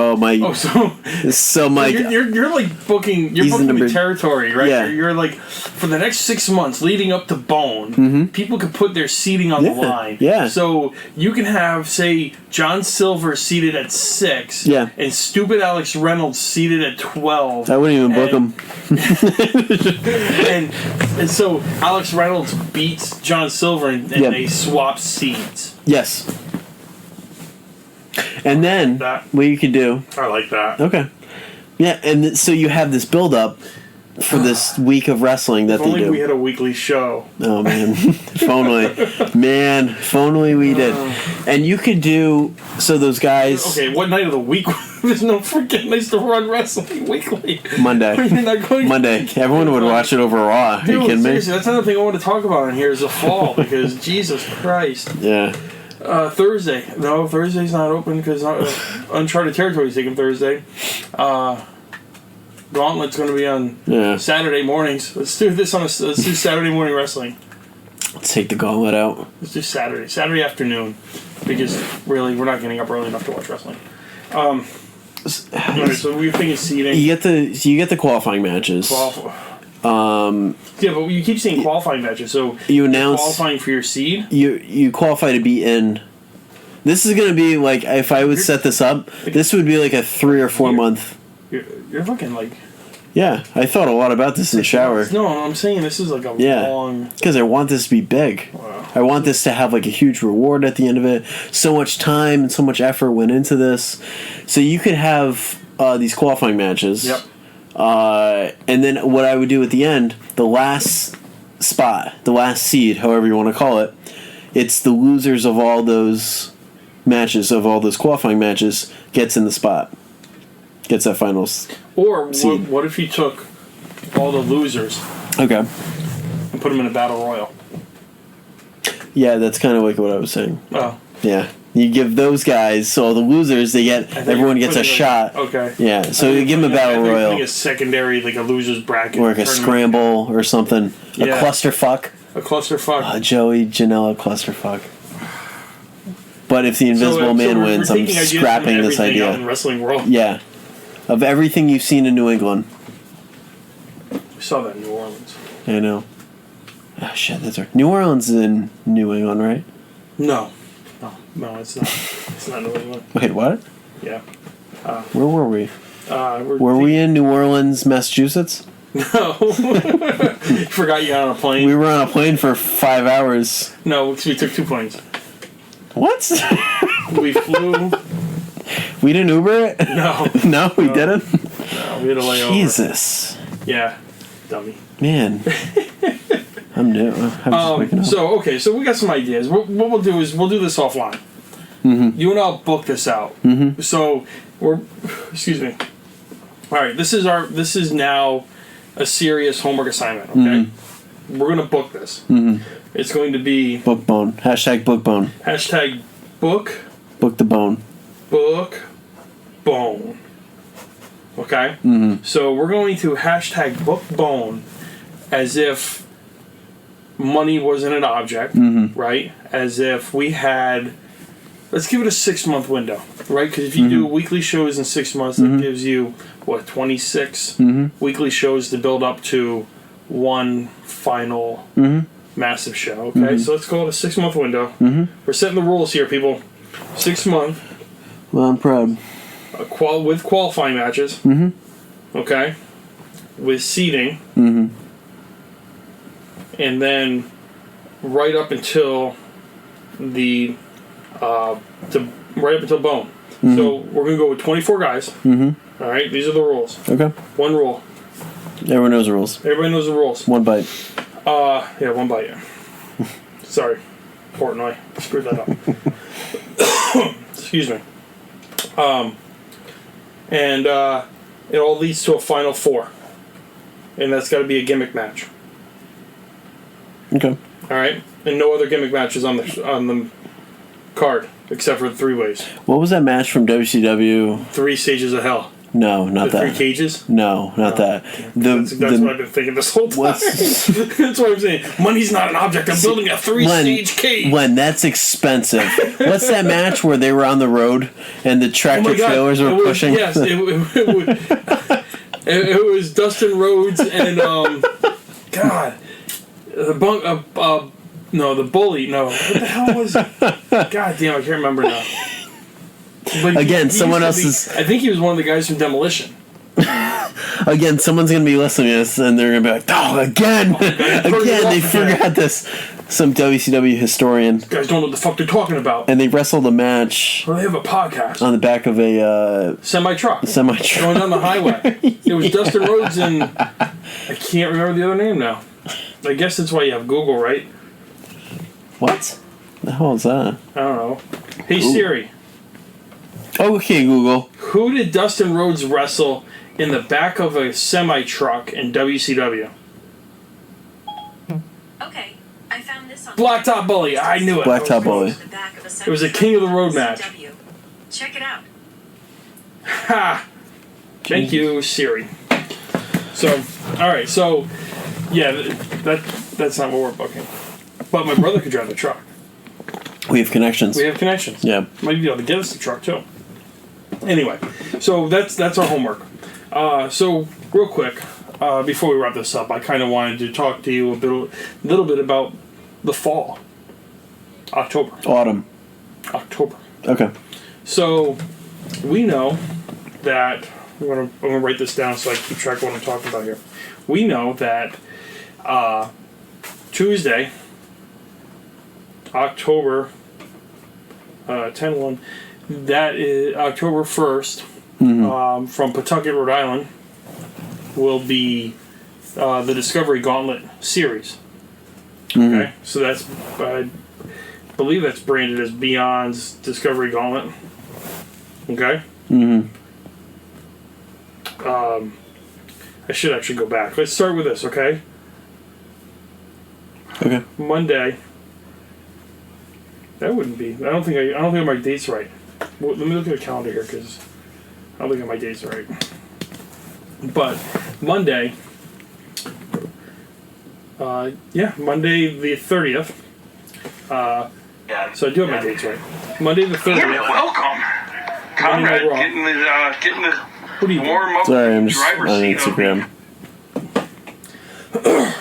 you're like booking. You're booking the territory, right? Yeah. You're like, for the next 6 months leading up to B.O.N.E, people could put their seeding on the line. Yeah. So you can have, say, John Silver seated at 6. Yeah. And stupid Alex Reynolds seated at 12. I wouldn't even book him. and so Alex Reynolds beats John Silver and they swap seeds. Yes. And then, what you could do... I like that. Okay. Yeah, and so you have this build-up for this week of wrestling that they do. If only we had a weekly show. Oh, man. If only we did. And you could do... So those guys... Okay, what night of the week? There's no freaking nights to run wrestling weekly. Monday. You're not going Monday. Everyone would watch it over Raw. Are you kidding me? That's another thing I want to talk about in here is the fall, because Jesus Christ. Yeah. Thursday. No, Thursday's not open because Uncharted Territory is taking Thursday. Gauntlet's going to be on Saturday mornings. Let's do this let's do Saturday morning wrestling. Let's take the Gauntlet out. Let's do Saturday afternoon, because really we're not getting up early enough to watch wrestling. So we're thinking seeding. You get the qualifying matches. Yeah, but you keep saying qualifying matches, so you announce qualifying for your seed. You qualify to be in. This is going to be like, if I would set this up, this would be like a 3 or 4 month. You're looking like. Yeah, I thought a lot about this in the shower. No, I'm saying this is like a long. Because I want this to be big. Wow. I want this to have like a huge reward at the end of it. So much time and so much effort went into this. So you could have these qualifying matches. Yep. And then what I would do at the end, the last spot, the last seed, however you want to call it, it's the losers of all those matches, of all those qualifying matches, gets in the spot. Gets that final seed. Or what if you took all the losers and put them in a battle royal? Yeah, that's kind of like what I was saying. Oh. Yeah. You give those guys, so all the losers, everyone gets a shot. Okay. Yeah, so you give them a battle royal. Like a secondary, like a loser's bracket. Or like a scramble or something. A clusterfuck. A clusterfuck. Joey Janela clusterfuck. But if the Invisible Man wins, I'm scrapping this idea. In wrestling world. Yeah. Of everything you've seen in New England. saw that in New Orleans. I know. Oh, shit, that's right. New Orleans is in New England, right? No, it's not. It's not New England. Wait, what? Yeah. Where were we? Were we in New Orleans, Massachusetts? No. You forgot you got on a plane? We were on a plane for 5 hours. No, we took 2 planes. What? We flew. We didn't Uber it? No. No, we didn't? No, we had a layover. Jesus. Yeah, dummy. Man. I'm new. I'm just waking up. So we got some ideas. What we'll do is we'll do this offline. Mm-hmm. You and I'll book this out. Mm-hmm. So excuse me. All right, this is now a serious homework assignment. Okay, Mm-hmm. we're gonna book this. Mm-hmm. It's going to be Book bone. Hashtag book bone. hashtag book Book the bone. bone. Okay. Mm-hmm. So we're going to hashtag book bone as if money wasn't an object, Mm-hmm. right? As if we had, let's give it a 6-month window, right? Because if you do weekly shows in 6 months, that gives you, 26 weekly shows to build up to one final massive show, okay? So let's call it a 6-month window. We're setting the rules here, people. 6 month. Well, I'm proud. With qualifying matches, okay, with seeding, and then right up until the right up until Bone. So we're gonna go with 24 guys. All right, these are the rules. Okay. One rule. Everyone knows the rules. Everybody knows the rules. One bite. Yeah, one bite. Sorry, Portnoy, screwed that up. Excuse me. And it all leads to a final 4, and that's got to be a gimmick match. Okay. All right, and no other gimmick matches on the card except for the 3-ways. What was that match from WCW? 3 Stages of Hell. No, not The that. 3 cages. No, not that. That's what I've been thinking this whole time. That's what I'm saying. Money's not an object. I'm building a 3-stage cage. When that's expensive. What's that match where they were on the road and the tractor trailers were pushing? Yes, it was Dustin Rhodes and God, the bully. No, what the hell was? God damn, I can't remember now. But Again, someone else's. I think he was one of the guys from Demolition. Again, someone's gonna be listening to this, and they're gonna be like, "Oh, again, they forgot this." Some WCW historian. These guys don't know what the fuck they're talking about. And they wrestled a match. Well, they have a podcast on the back of a semi-truck going down the highway. It was Dustin Rhodes and I can't remember the other name now. I guess that's why you have Google, right? What? The hell is that? I don't know. Hey Siri. Okay, Google. Who did Dustin Rhodes wrestle in the back of a semi-truck in WCW? Okay, I found this on Blacktop Bully. I knew it. Blacktop Bully. It was a King of the Road match. Check it out. Ha! Thank you, Siri. So, all right. So, yeah, that's not what we're booking. But my brother could drive the truck. We have connections. Yeah. Might be able to get us the truck too. Anyway, so that's our homework. So real quick, before we wrap this up, I kind of wanted to talk to you a little bit about the fall. Autumn. October. Okay. So we know that I'm gonna write this down so I keep track of what I'm talking about here. We know that Tuesday, October 10/1, that is October 1st, from Pawtucket, Rhode Island, will be the Discovery Gauntlet series. Okay, so that's I believe that's branded as B.O.N.'s Discovery Gauntlet. Okay. I should actually go back. Let's start with this. Okay. Okay. Monday. That wouldn't be. I don't think I have my dates right. Well, let me look at the calendar here because I don't think I have my dates right. But Monday. Monday the 30th. So I do have my dates right. Monday the 30th. Welcome, Conrad. Getting the What are you warm up. Sorry, I'm just driver's on seat Instagram.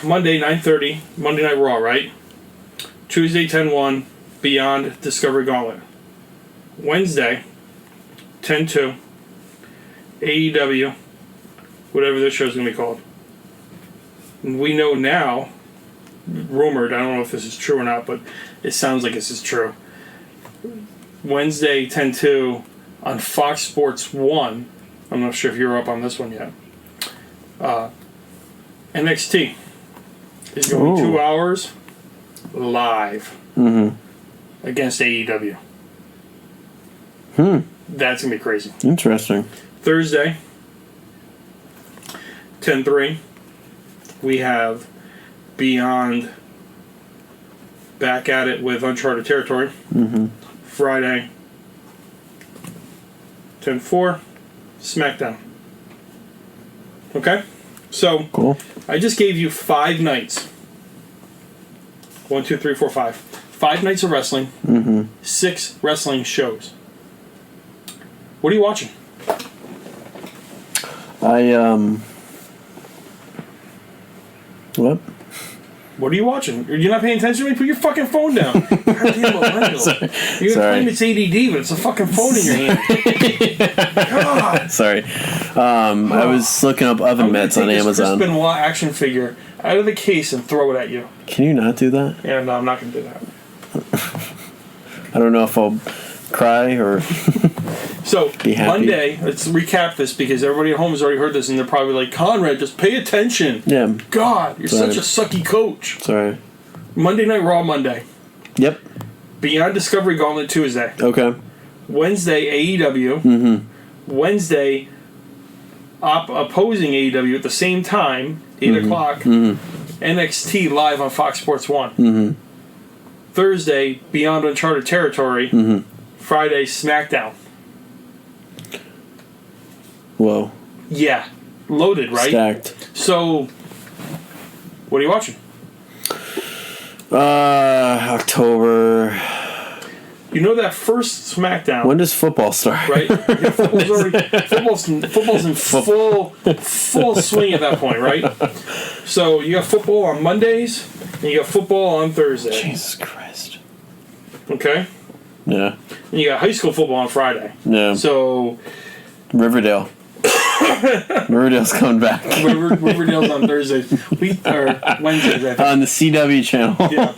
Monday, 9:30, Monday Night Raw, right? Tuesday, 10-1, Beyond Discovery Gauntlet. Wednesday, 10-2, AEW, whatever this show's going to be called. And we know now, rumored, I don't know if this is true or not, but it sounds like this is true. Wednesday, 10-2, on Fox Sports 1. I'm not sure if you're up on this one yet. NXT is going 2 hours live against AEW. That's going to be crazy. Interesting. Thursday, 10-3, we have Beyond back at it with Uncharted Territory. Friday, 10-4, SmackDown. Okay? So, cool. I just gave you 5 nights. 1, 2, 3, 4, 5. 5 nights of wrestling. 6 wrestling shows. What are you watching? What? What are you watching? You're not paying attention to me? Put your fucking phone down. Goddamn millennial. You're going to claim it's ADD, but it's a fucking phone in your hand. God. Sorry. I was looking up oven mitts on Amazon. I'm going to take this Chris Benoit action figure out of the case and throw it at you. Can you not do that? Yeah, no, I'm not going to do that. I don't know if I'll cry or So, be happy. Monday, let's recap this because everybody at home has already heard this and they're probably like, Conrad, just pay attention. Yeah. God, you're such a sucky coach. Sorry. Monday Night Raw Monday. Yep. Beyond Discovery Gauntlet Tuesday. Okay. Wednesday, AEW. Wednesday, opposing AEW at the same time, 8 o'clock, NXT live on Fox Sports 1. Thursday, Beyond Uncharted Territory. Friday, SmackDown. Whoa. Yeah. Loaded, right? Stacked. So, what are you watching? October. You know that first SmackDown. When does football start? Right? Yeah, football's in full swing at that point, right? So you got football on Mondays and you got football on Thursday. Jesus Christ. Okay? Yeah. And you got high school football on Friday. Yeah. So Riverdale. Riverdale's coming back. Riverdale's on Thursdays. Or Wednesdays, I think. On the CW channel. Yeah.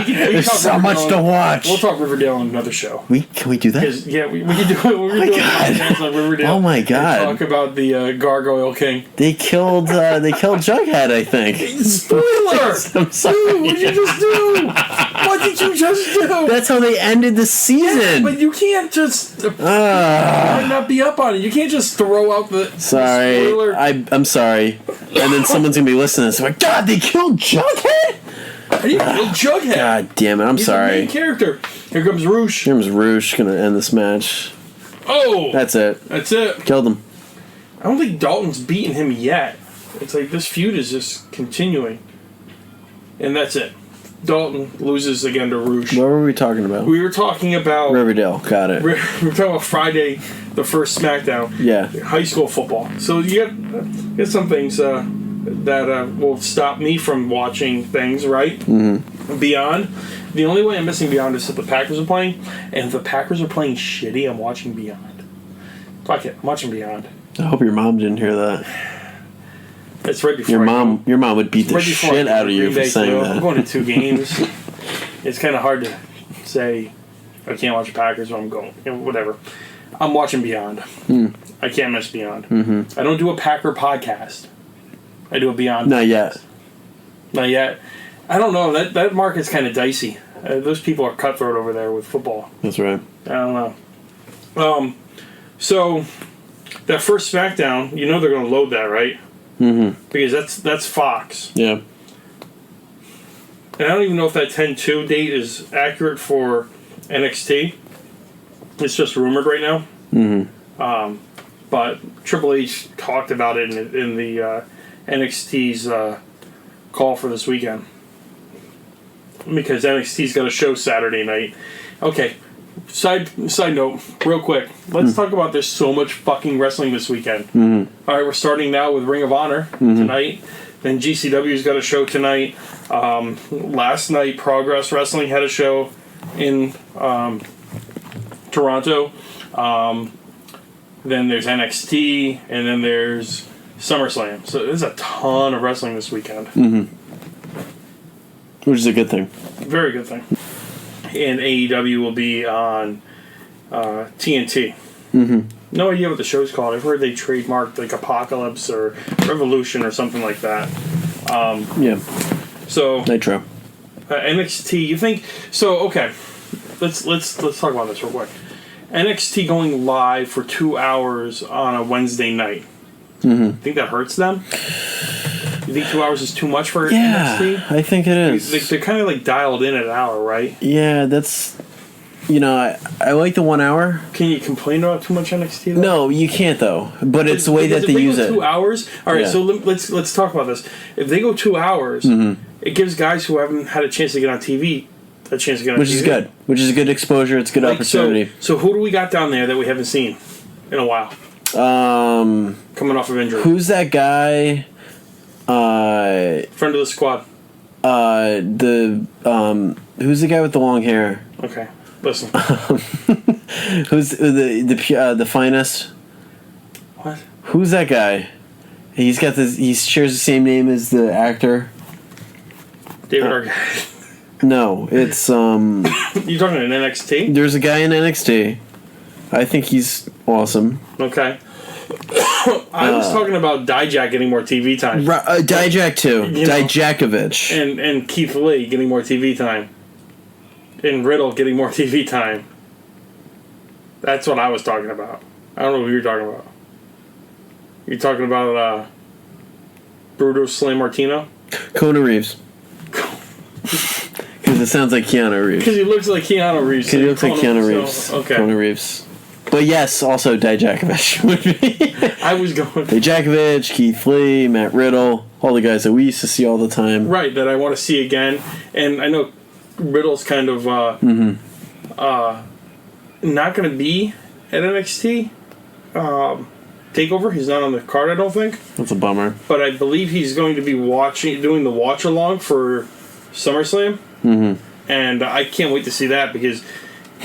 There's so much to watch. We'll talk Riverdale on another show. Can we do that? Yeah, we can do it. We're going to do it on Riverdale. Oh my God. And talk about the Gargoyle King. They killed Jughead, I think. Spoiler! I'm sorry. Dude, what did you just do? What did you just do? That's how they ended the season. But you can't just might not be up on it. You can't just throw out the spoiler. I'm sorry. And then someone's gonna be listening to this like, God, they killed Jughead? How do you kill Jughead? God damn it, He's sorry. the main character. Here comes Roosh. Here comes Roosh, gonna end this match. Oh! That's it. Killed him. I don't think Dalton's beaten him yet. It's like this feud is just continuing. And that's it. Dalton loses again to Roosh. What were we talking about? We were talking about Riverdale. Got it. We were talking about Friday, the first SmackDown. Yeah. High school football. So you get some things that will stop me from watching things, right? Beyond. The only way I'm missing Beyond is if the Packers are playing. And if the Packers are playing shitty, I'm watching Beyond. Fuck it. I'm watching Beyond. I hope your mom didn't hear that. It's right before your mom would beat the shit out of you for saying that. I'm going to 2 games. It's kind of hard to say I can't watch the Packers when I'm going. Whatever. I'm watching Beyond. I can't miss Beyond. I don't do a Packer podcast. I do a Beyond. Not yet. Not yet. I don't know. That market's kind of dicey. Those people are cutthroat over there with football. That's right. I don't know. So that first SmackDown, you know they're going to load that, right? Because that's Fox. Yeah. And I don't even know if that 10-2 date is accurate for NXT. It's just rumored right now. But Triple H talked about it in the NXT's call for this weekend. Because NXT's got a show Saturday night. Okay, side note, real quick. Let's talk about there's so much fucking wrestling this weekend. All right, we're starting now with Ring of Honor tonight. Then GCW's got a show tonight. Last night, Progress Wrestling had a show in Toronto. Then there's NXT, and then there's SummerSlam. So there's a ton of wrestling this weekend. Mm-hmm. Which is a good thing. Very good thing. And AEW will be on TNT. Mm-hmm. No idea what the show's called. I've heard they trademarked like Apocalypse or Revolution or something like that. Yeah. So Nitro. NXT. You think so? Okay. Let's talk about this real quick. NXT going live for 2 hours on a Wednesday night. Mm-hmm. Think that hurts them? You think 2 hours is too much for NXT? I think it is. They're kind of like dialed in at an hour, right? Yeah, that's... You know, I like the 1 hour. Can you complain about too much NXT, though? No, you can't, though. But it's the way that they use it. 2 hours... All right, yeah. so let's talk about this. If they go 2 hours, it gives guys who haven't had a chance to get on TV a chance to get on TV. Which is good. Which is a good exposure. It's a good opportunity. So who do we got down there that we haven't seen in a while? Coming off of injury. Who's that guy? Friend of the squad. Who's the guy with the long hair? Okay, listen. Who's the finest? What? Who's that guy? He's got this. He shares the same name as the actor. David Arquette. No, it's You talking in NXT? There's a guy in NXT. I think he's awesome. Okay. I was talking about Dijak getting more TV time. Dijak too. Dijakovic. And Keith Lee getting more TV time. And Riddle getting more TV time. That's what I was talking about. I don't know who you're talking about. You talking about Bruto Slam Martino? Kona Reeves. Because it sounds like Keanu Reeves. Because he looks like Keanu Reeves. Because he looks like Keanu Reeves. So, okay. Kona Reeves. But yes, also Dijakovic would be. I was going... Dijakovic, Keith Lee, Matt Riddle, all the guys that we used to see all the time. Right, that I want to see again. And I know Riddle's kind of not going to be at NXT TakeOver. He's not on the card, I don't think. That's a bummer. But I believe he's going to be doing the watch along for SummerSlam. Mm-hmm. And I can't wait to see that because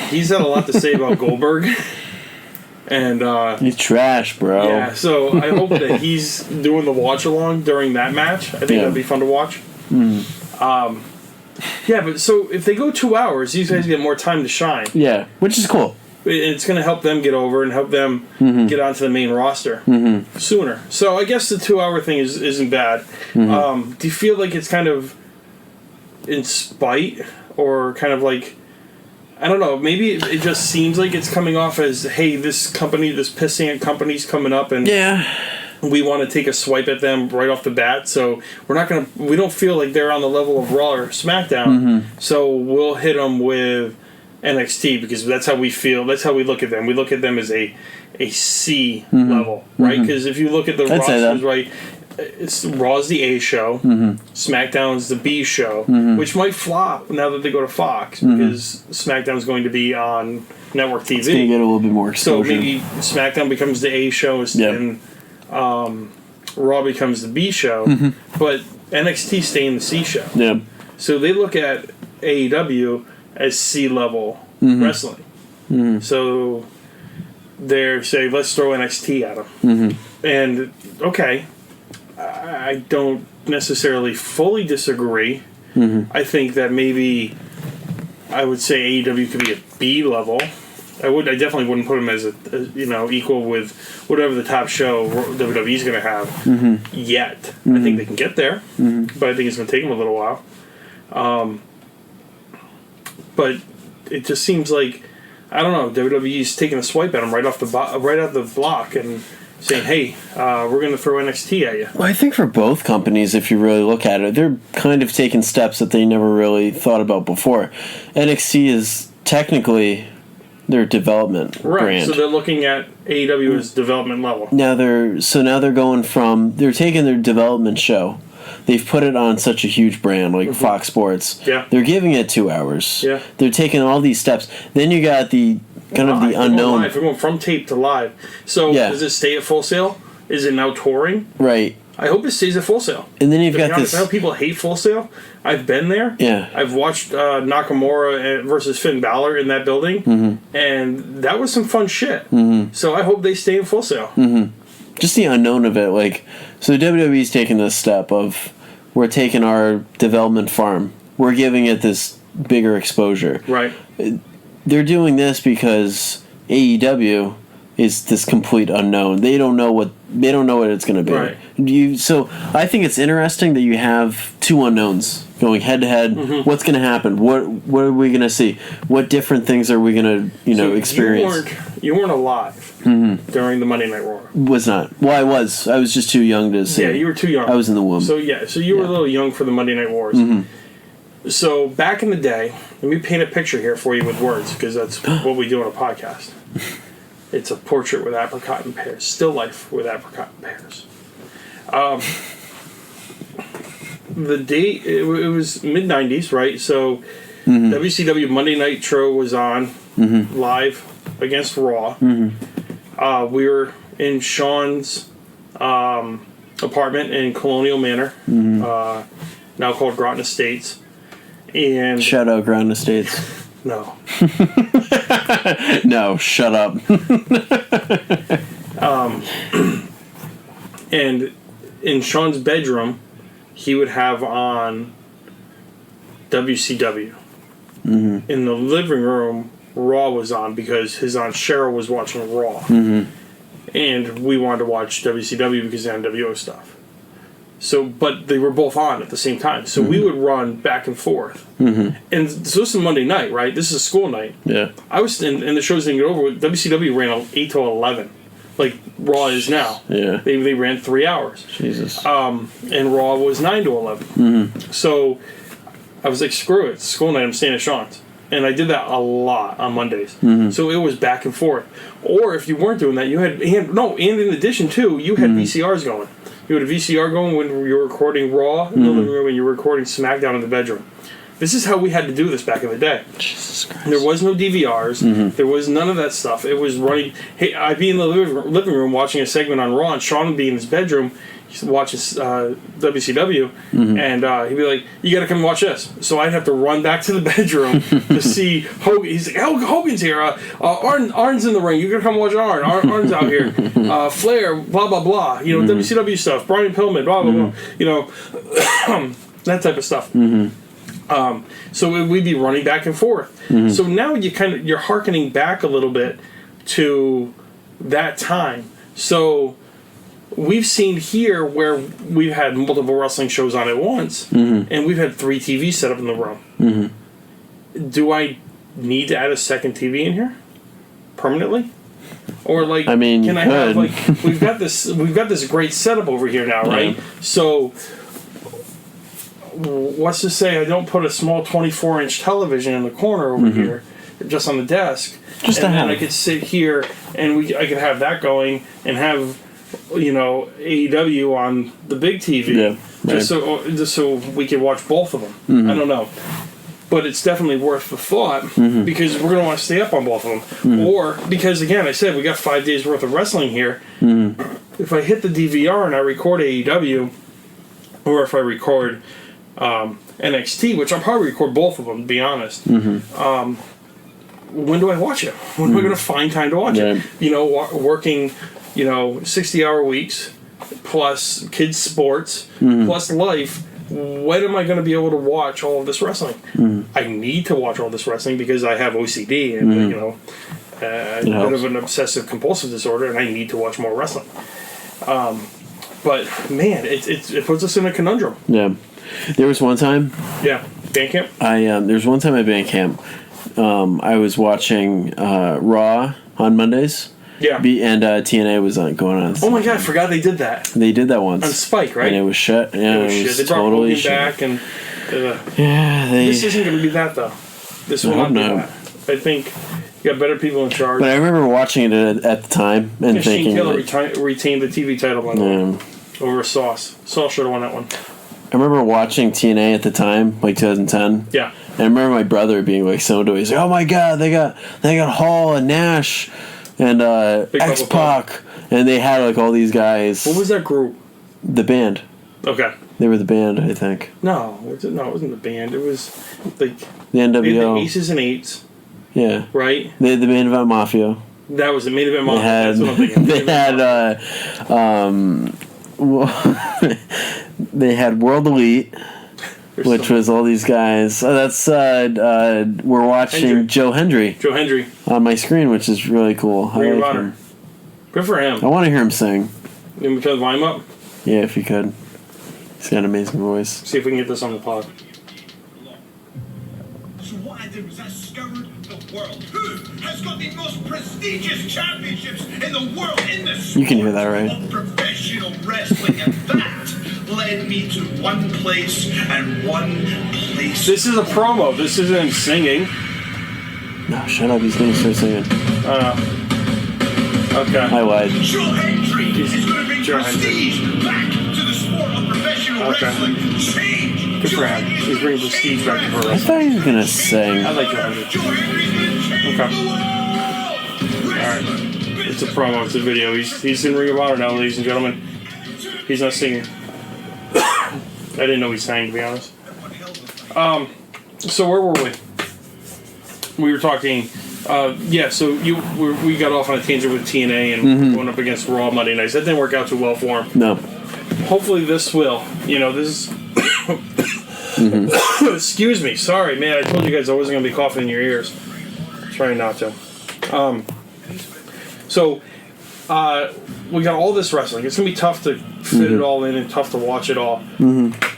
he's had a lot to say about Goldberg. And he's trash, bro. Yeah, so I hope that he's doing the watch along during that match. I think that'd be fun to watch. Mm. Yeah, but so if they go 2 hours, these guys get more time to shine. Yeah, which is cool. It's going to help them get over and help them get onto the main roster sooner. So I guess the 2 hour thing isn't bad. Do you feel like it's kind of in spite or kind of like, I don't know, maybe it just seems like it's coming off as, hey, this pissant company's coming up and we want to take a swipe at them right off the bat, so we don't feel like they're on the level of Raw or SmackDown, so we'll hit them with NXT because that's how we feel, that's how we look at them. We look at them as a C level, right? Because if you look at the rosters, right, Raw's the A show, SmackDown's the B show, which might flop now that they go to Fox because SmackDown's going to be on network TV. It's going to get a little bit more exposure. So maybe SmackDown becomes the A show and Raw becomes the B show, but NXT stay in the C show. Yeah. So they look at AEW as C level wrestling. So they're saying, let's throw NXT at them. And okay, I don't necessarily fully disagree. I think that maybe I would say AEW could be a B level. I definitely wouldn't put them as a equal with whatever the top show WWE's going to have yet. I think they can get there, but I think it's going to take them a little while. But it just seems like, I don't know, WWE's taking a swipe at them right out the block and saying, hey, we're going to throw NXT at you. Well, I think for both companies, if you really look at it, they're kind of taking steps that they never really thought about before. NXT is technically their development brand. So they're looking at AEW as development level. Now they're going from, they're taking their development show. They've put it on such a huge brand like Fox Sports. Yeah. They're giving it 2 hours. Yeah. They're taking all these steps. Then you got the kind of the unknown. We're going from tape to live. So does it stay at Full Sail? Is it now touring? Right. I hope it stays at Full Sail. And then you've To be got honest, this. I know people hate Full Sail. I've been there. Yeah. I've watched Nakamura versus Finn Balor in that building, and that was some fun shit. So I hope they stay in Full Sail. Just the unknown of it, like, so WWE's taking this step of, we're taking our development farm, we're giving it this bigger exposure. Right. They're doing this because AEW is this complete unknown. They don't know what it's going to be. Right. So I think it's interesting that you have two unknowns going head to head. What's going to happen? What are we going to see? What different things are we going to experience? You weren't alive during the Monday Night Raw. Was not. Well, I was. I was just too young to see. Yeah, you were too young. I was in the womb. So you were a little young for the Monday Night Wars. So back in the day, let me paint a picture here for you with words, because that's what we do on a podcast. It's a portrait with apricot and pears. Still life with apricot and pears. The date, it was mid-90s, right? So WCW Monday Nitro was on live against Raw. We were in Sean's apartment in Colonial Manor, now called Groton Estates. And shout out Groton Estates. No. No, shut up. And in Sean's bedroom, he would have on WCW. In the living room, Raw was on because his Aunt Cheryl was watching Raw. And we wanted to watch WCW because of the NWO stuff. So, but they were both on at the same time. So we would run back and forth. And so this is Monday night, right? This is a school night. Yeah. I was and the shows didn't get over with. WCW ran 8 to 11, like Raw is now. Yeah. They ran 3 hours. Jesus. And Raw was 9 to 11. So I was like, screw it, it's school night. I'm staying at Sean's. And I did that a lot on Mondays. So it was back and forth. Or if you weren't doing that, you had and in addition too, you had VCRs going. You had a VCR going when you were recording Raw in the living room and you were recording SmackDown in the bedroom. This is how we had to do this back in the day. Jesus Christ. There was no DVRs. There was none of that stuff. It was running. Hey, I'd be in the living room watching a segment on Raw, and Sean would be in his bedroom watching WCW, and he'd be like, "You got to come watch this." So I'd have to run back to the bedroom to see Hogan. He's like, "Hogan's here. Arn's in the ring. You got to come watch Arn. Arn's out here. Flair, blah blah blah. You know, WCW stuff. Brian Pillman, blah blah blah. You know, that type of stuff." So we'd be running back and forth. So now you're hearkening back a little bit to that time. So we've seen here where we've had multiple wrestling shows on at once, and we've had 3 TVs set up in the room. Do I need to add a second TV in here permanently? Or like, I mean, can I have like we've got this great setup over here now, right? Yeah. So let's just say I don't put a small 24-inch television in the corner over here, just on the desk, just and then I could sit here and I could have that going and have, you know, AEW on the big TV, just so we could watch both of them. I don't know, but it's definitely worth the thought because we're going to want to stay up on both of them, or because again I said we got 5 days worth of wrestling here. If I hit the DVR and I record AEW, or if I record NXT, which I'll probably record both of them, to be honest. When do I watch it? When am I going to find time to watch it? You know, working, 60-hour weeks, plus kids' sports, plus life. When am I going to be able to watch all of this wrestling? I need to watch all this wrestling because I have OCD and, a bit of an obsessive compulsive disorder, and I need to watch more wrestling. But man, it puts us in a conundrum. Yeah. There was one time. Yeah, band camp. There was one time at band camp. I was watching Raw on Mondays. Yeah. And TNA was going on. Oh my god, I forgot they did that. They did that once on Spike, right? And it was shit. Yeah, it was shit. They brought totally Hogan back, and this isn't going to be that though. This will not be that. I think you got better people in charge. But I remember watching it at the time and thinking, Shane Taylor retained the TV title by the way, over Sauce. Sauce should have won that one. I remember watching TNA at the time, like 2010. Yeah. And I remember my brother being like so into it. He's like, "Oh my god, they got Hall and Nash and X-Pac, and they had like all these guys." What was that group? The band. Okay. They were the band, I think. No, it wasn't the band. It was like the NWO. They had the Aces and Eights. Yeah. Right. They had the Main Event Mafia. That was the Main Event Mafia. That's what I'm thinking. They had World Elite. Which was all these guys. We're watching Joe Hendry. Joe Hendry. On my screen, which is really cool. Ring of Honor. Good for him. I want to hear him sing. You want me to volume him up? Yeah, if you could. He's got an amazing voice. See if we can get this on the pod. So what I did was I scoured the world. Who has got the most prestigious championships in the world in the sport You can hear that, right? of professional wrestling, and that led me to one place and one place. This is a promo. This isn't him singing. No, shut up. He's going to start singing. Okay. I lied. Joe Hendry is going to bring prestige back to the sport of professional wrestling. Change. Good for him. He's bringing prestige back to her I wrestling. thought he was going to sing. I like Joe Hendry. Joe Hendry's going to change Okay. the world. Alright. It's a promo. It's a video. He's in Ring of Honor now, ladies and gentlemen. He's not singing. I didn't know he sang, to be honest. So where were we? We were talking. So we got off on a tangent with TNA and going up against Raw Monday nights. That didn't work out too well for him. No. Hopefully this will. This is. Excuse me. Sorry, man. I told you guys I wasn't going to be coughing in your ears. Trying not to. We got all this wrestling. It's going to be tough to fit it all in and tough to watch it all.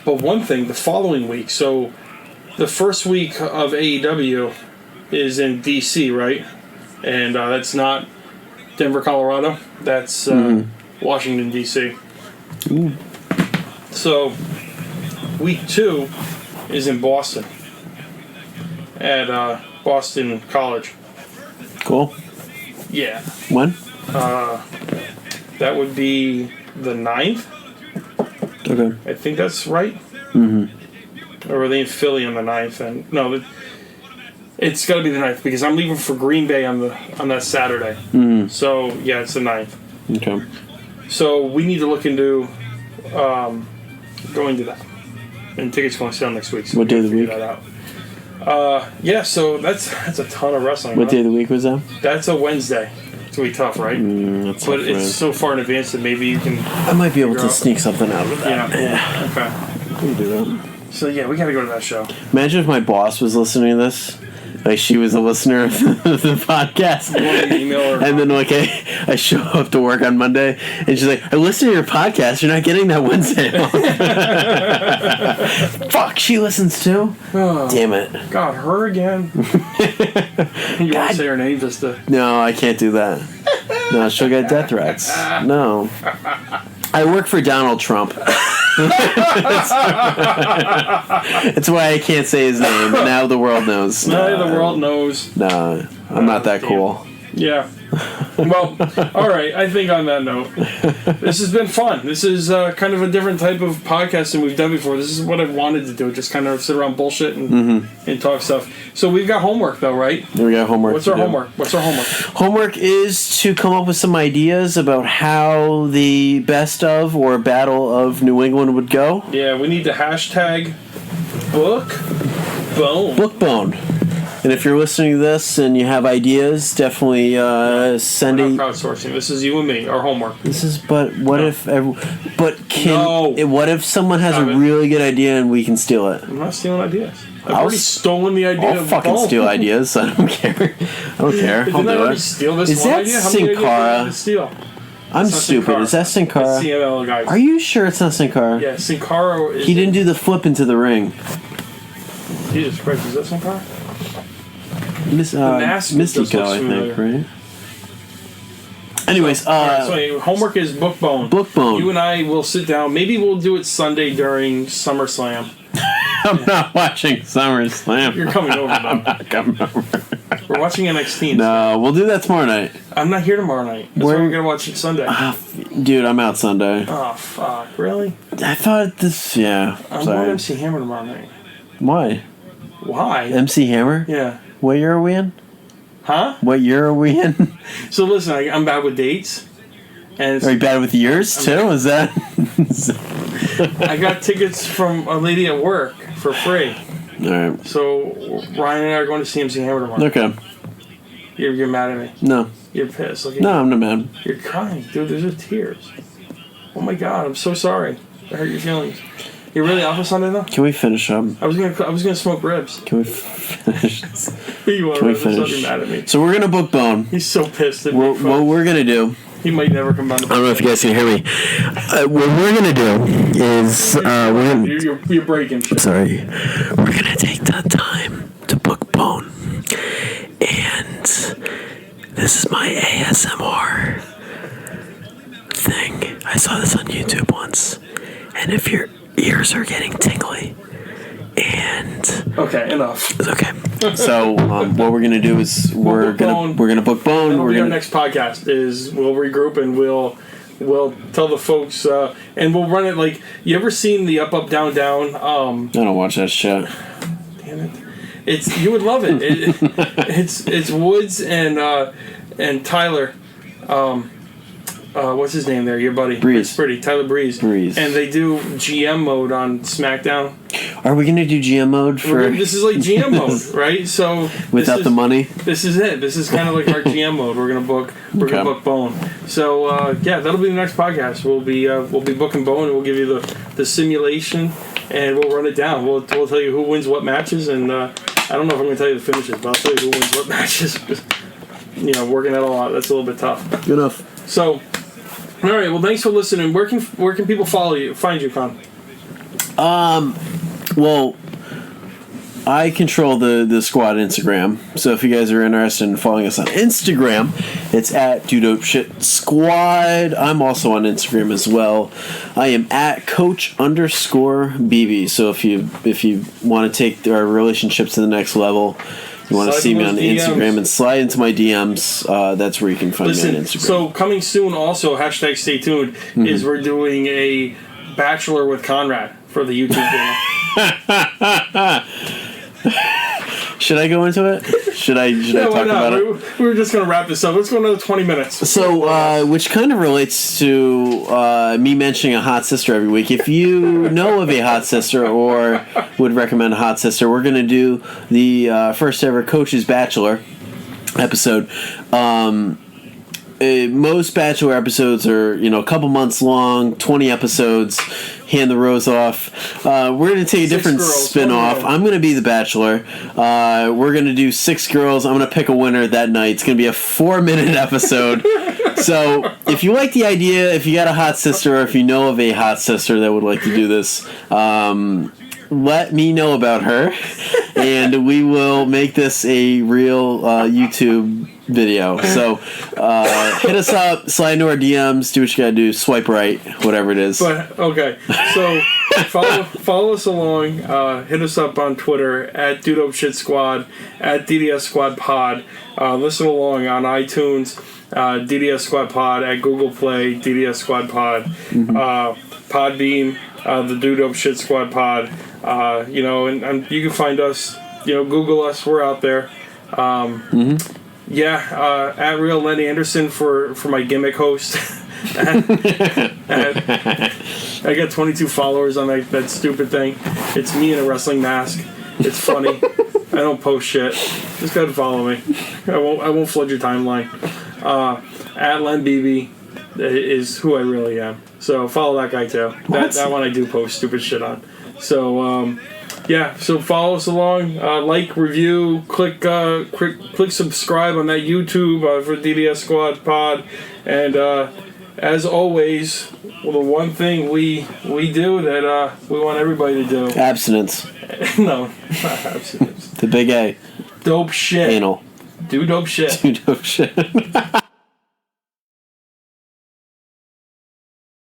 But one thing, the following week, so the first week of AEW is in DC, right? And that's not Denver, Colorado. That's Washington, DC. So week 2 is in Boston at Boston College. Cool. Yeah. When? That would be the 9th. Okay. I think that's right. Or were they in Philly on the 9th? And no, it's got to be the 9th because I'm leaving for Green Bay on that Saturday. So yeah, it's the 9th. Okay. So we need to look into going to that. And tickets going to sell next week. So what day of the week? That out. So that's a ton of wrestling. What day of the week was that? That's a Wednesday. It's going to be tough, right? That's but tough, it's right? so far in advance that maybe you can... I might be able to sneak something out of that. Yeah. Okay. We can do that. So yeah, we got to go to that show. Imagine if my boss was listening to this. Like, she was a listener of the podcast. And then, like, I show up to work on Monday, and she's like, I listen to your podcast. You're not getting that Wednesday off. Fuck, she listens too? Oh, damn it. God, her again? You want to say her name just to... No, I can't do that. No, she'll get death threats. No. I work for Donald Trump. That's why I can't say his name. Now the world knows. Now the world knows. No, I'm not that cool. Yeah. Well, all right. I think on that note, this has been fun. This is kind of a different type of podcast than we've done before. This is what I've wanted to do. Just kind of sit around bullshit and talk stuff. So we've got homework, though, right? We got homework. What's our homework? Homework is to come up with some ideas about how the best of or battle of New England would go. Yeah, we need to hashtag BookBone. BookBone. And if you're listening to this and you have ideas, definitely send We're not crowdsourcing. This is you and me. Our homework. This is, but what if? What if someone has a it. really good idea and we can steal it? I'm not stealing ideas. I've already stolen the idea. I'll fucking steal ideas. I don't care. I'll do I already steal this Is one that idea? How many ideas Sin Cara? did I steal? I'm stupid. Is that Sin Cara? It's CML guys. Are you sure it's not Sin Cara? Yeah, Sin Cara is... He didn't do the flip into the ring. Jesus Christ, is that Sin Cara? Mystico, I think, right? Anyways, so homework is BookBone. BookBone. You and I will sit down. Maybe we'll do it Sunday during SummerSlam. I'm not watching SummerSlam. You're coming over, though. I'm not coming over. We're watching NXT. No, we'll do that tomorrow night. I'm not here tomorrow night. That's why we're going to watch it Sunday. Dude, I'm out Sunday. Oh, fuck. Really? I thought this... Yeah, I'm sorry. going MC Hammer tomorrow night. Why? MC Hammer? Yeah. What year are we in? Huh? What year are we in? So listen, I'm bad with dates. And Are you bad with years too? Is that? I got tickets from a lady at work for free. All right. So Ryan and I are going to CMC Hammer tomorrow. Okay. You're mad at me. No. You're pissed. Look at No, you. I'm not mad. You're crying, dude. There's just tears. Oh my god, I'm so sorry. I hurt your feelings. You really off on Sunday though? Can we finish up? I was gonna smoke ribs. Can we finish this? You want Can we ribs? So finish? you're mad at me. So we're gonna book Bone. He's so pissed at me. What we're gonna do. He might never come down to I don't know if you guys can hear me. What we're gonna do is You're breaking shit. Sorry. We're gonna take the time to book Bone, and this is my ASMR thing. I saw this on YouTube once, and if your ears are getting tingly, and Okay, enough. it's okay. So what we're gonna do is we're gonna book Bone. That'll We're be our gonna next podcast. Is we'll regroup and we'll tell the folks and we'll run it like you ever seen the Up Up Down Down? I don't watch that shit. Damn it! It's you would love it. It's Woods and Tyler. What's his name there? Your buddy Breeze. Pretty Tyler Breeze. And they do GM mode on SmackDown. Are we gonna do GM mode for? This is like GM mode, right? So without the money. This is it. This is kind of like our GM mode. We're gonna book Bone. So yeah, that'll be the next podcast. We'll be booking Bone, and we'll give you the simulation, and we'll run it down. We'll tell you who wins what matches, and I don't know if I'm gonna tell you the finishes, but I'll tell you who wins what matches. You know, working that all out, that's a little bit tough. Good enough. So, all right. Well, thanks for listening. Where can people find you, Con? Well, I control the squad Instagram, so if you guys are interested in following us on Instagram, it's at DudeDopeShitSquad. I'm also on Instagram as well. I am at Coach_BB. So if you want to take our relationship to the next level, you want to see me on Instagram and slide into my DMs, that's where you can find me on Instagram. So coming soon also, hashtag stay tuned, is we're doing a Bachelor with Conrad for the YouTube channel. Should I go into it? Should I talk about it? We were just going to wrap this up. Let's go another 20 minutes. So, which kind of relates to me mentioning a hot sister every week. If you know of a hot sister or would recommend a hot sister, we're going to do the first ever Coach's Bachelor episode. Most Bachelor episodes are, a couple months long, 20 episodes, hand the rose off. We're going to take a different spin-off. I'm going to be the Bachelor. We're going to do 6 girls. I'm going to pick a winner that night. It's going to be a 4-minute episode. So if you like the idea, if you got a hot sister, or if you know of a hot sister that would like to do this, let me know about her, and we will make this a real YouTube video. So hit us up, slide into our DMs, do what you gotta do, swipe right, whatever it is. But okay, so follow us along. Hit us up on Twitter at DudeDopeShitSquad, at DDS Squad Pod. Listen along on iTunes, DDS Squad Pod, at Google Play, DDS Squad Pod, Podbean, the Dope Shit Squad Pod. And you can find us. Google us. We're out there. Yeah, at Real Lenny Anderson for my gimmick host. I got 22 followers on that stupid thing. It's me in a wrestling mask. It's funny. I don't post shit. Just go ahead and follow me. I won't flood your timeline. At Len BB is who I really am. So follow that guy too. That one I do post stupid shit on. So so follow us along, like, review, click subscribe on that YouTube for DDS Squad Pod, and as always, the one thing we do that we want everybody to do. Abstinence. No, not abstinence. The big A. Dope shit. Anal. Do dope shit. Do dope shit.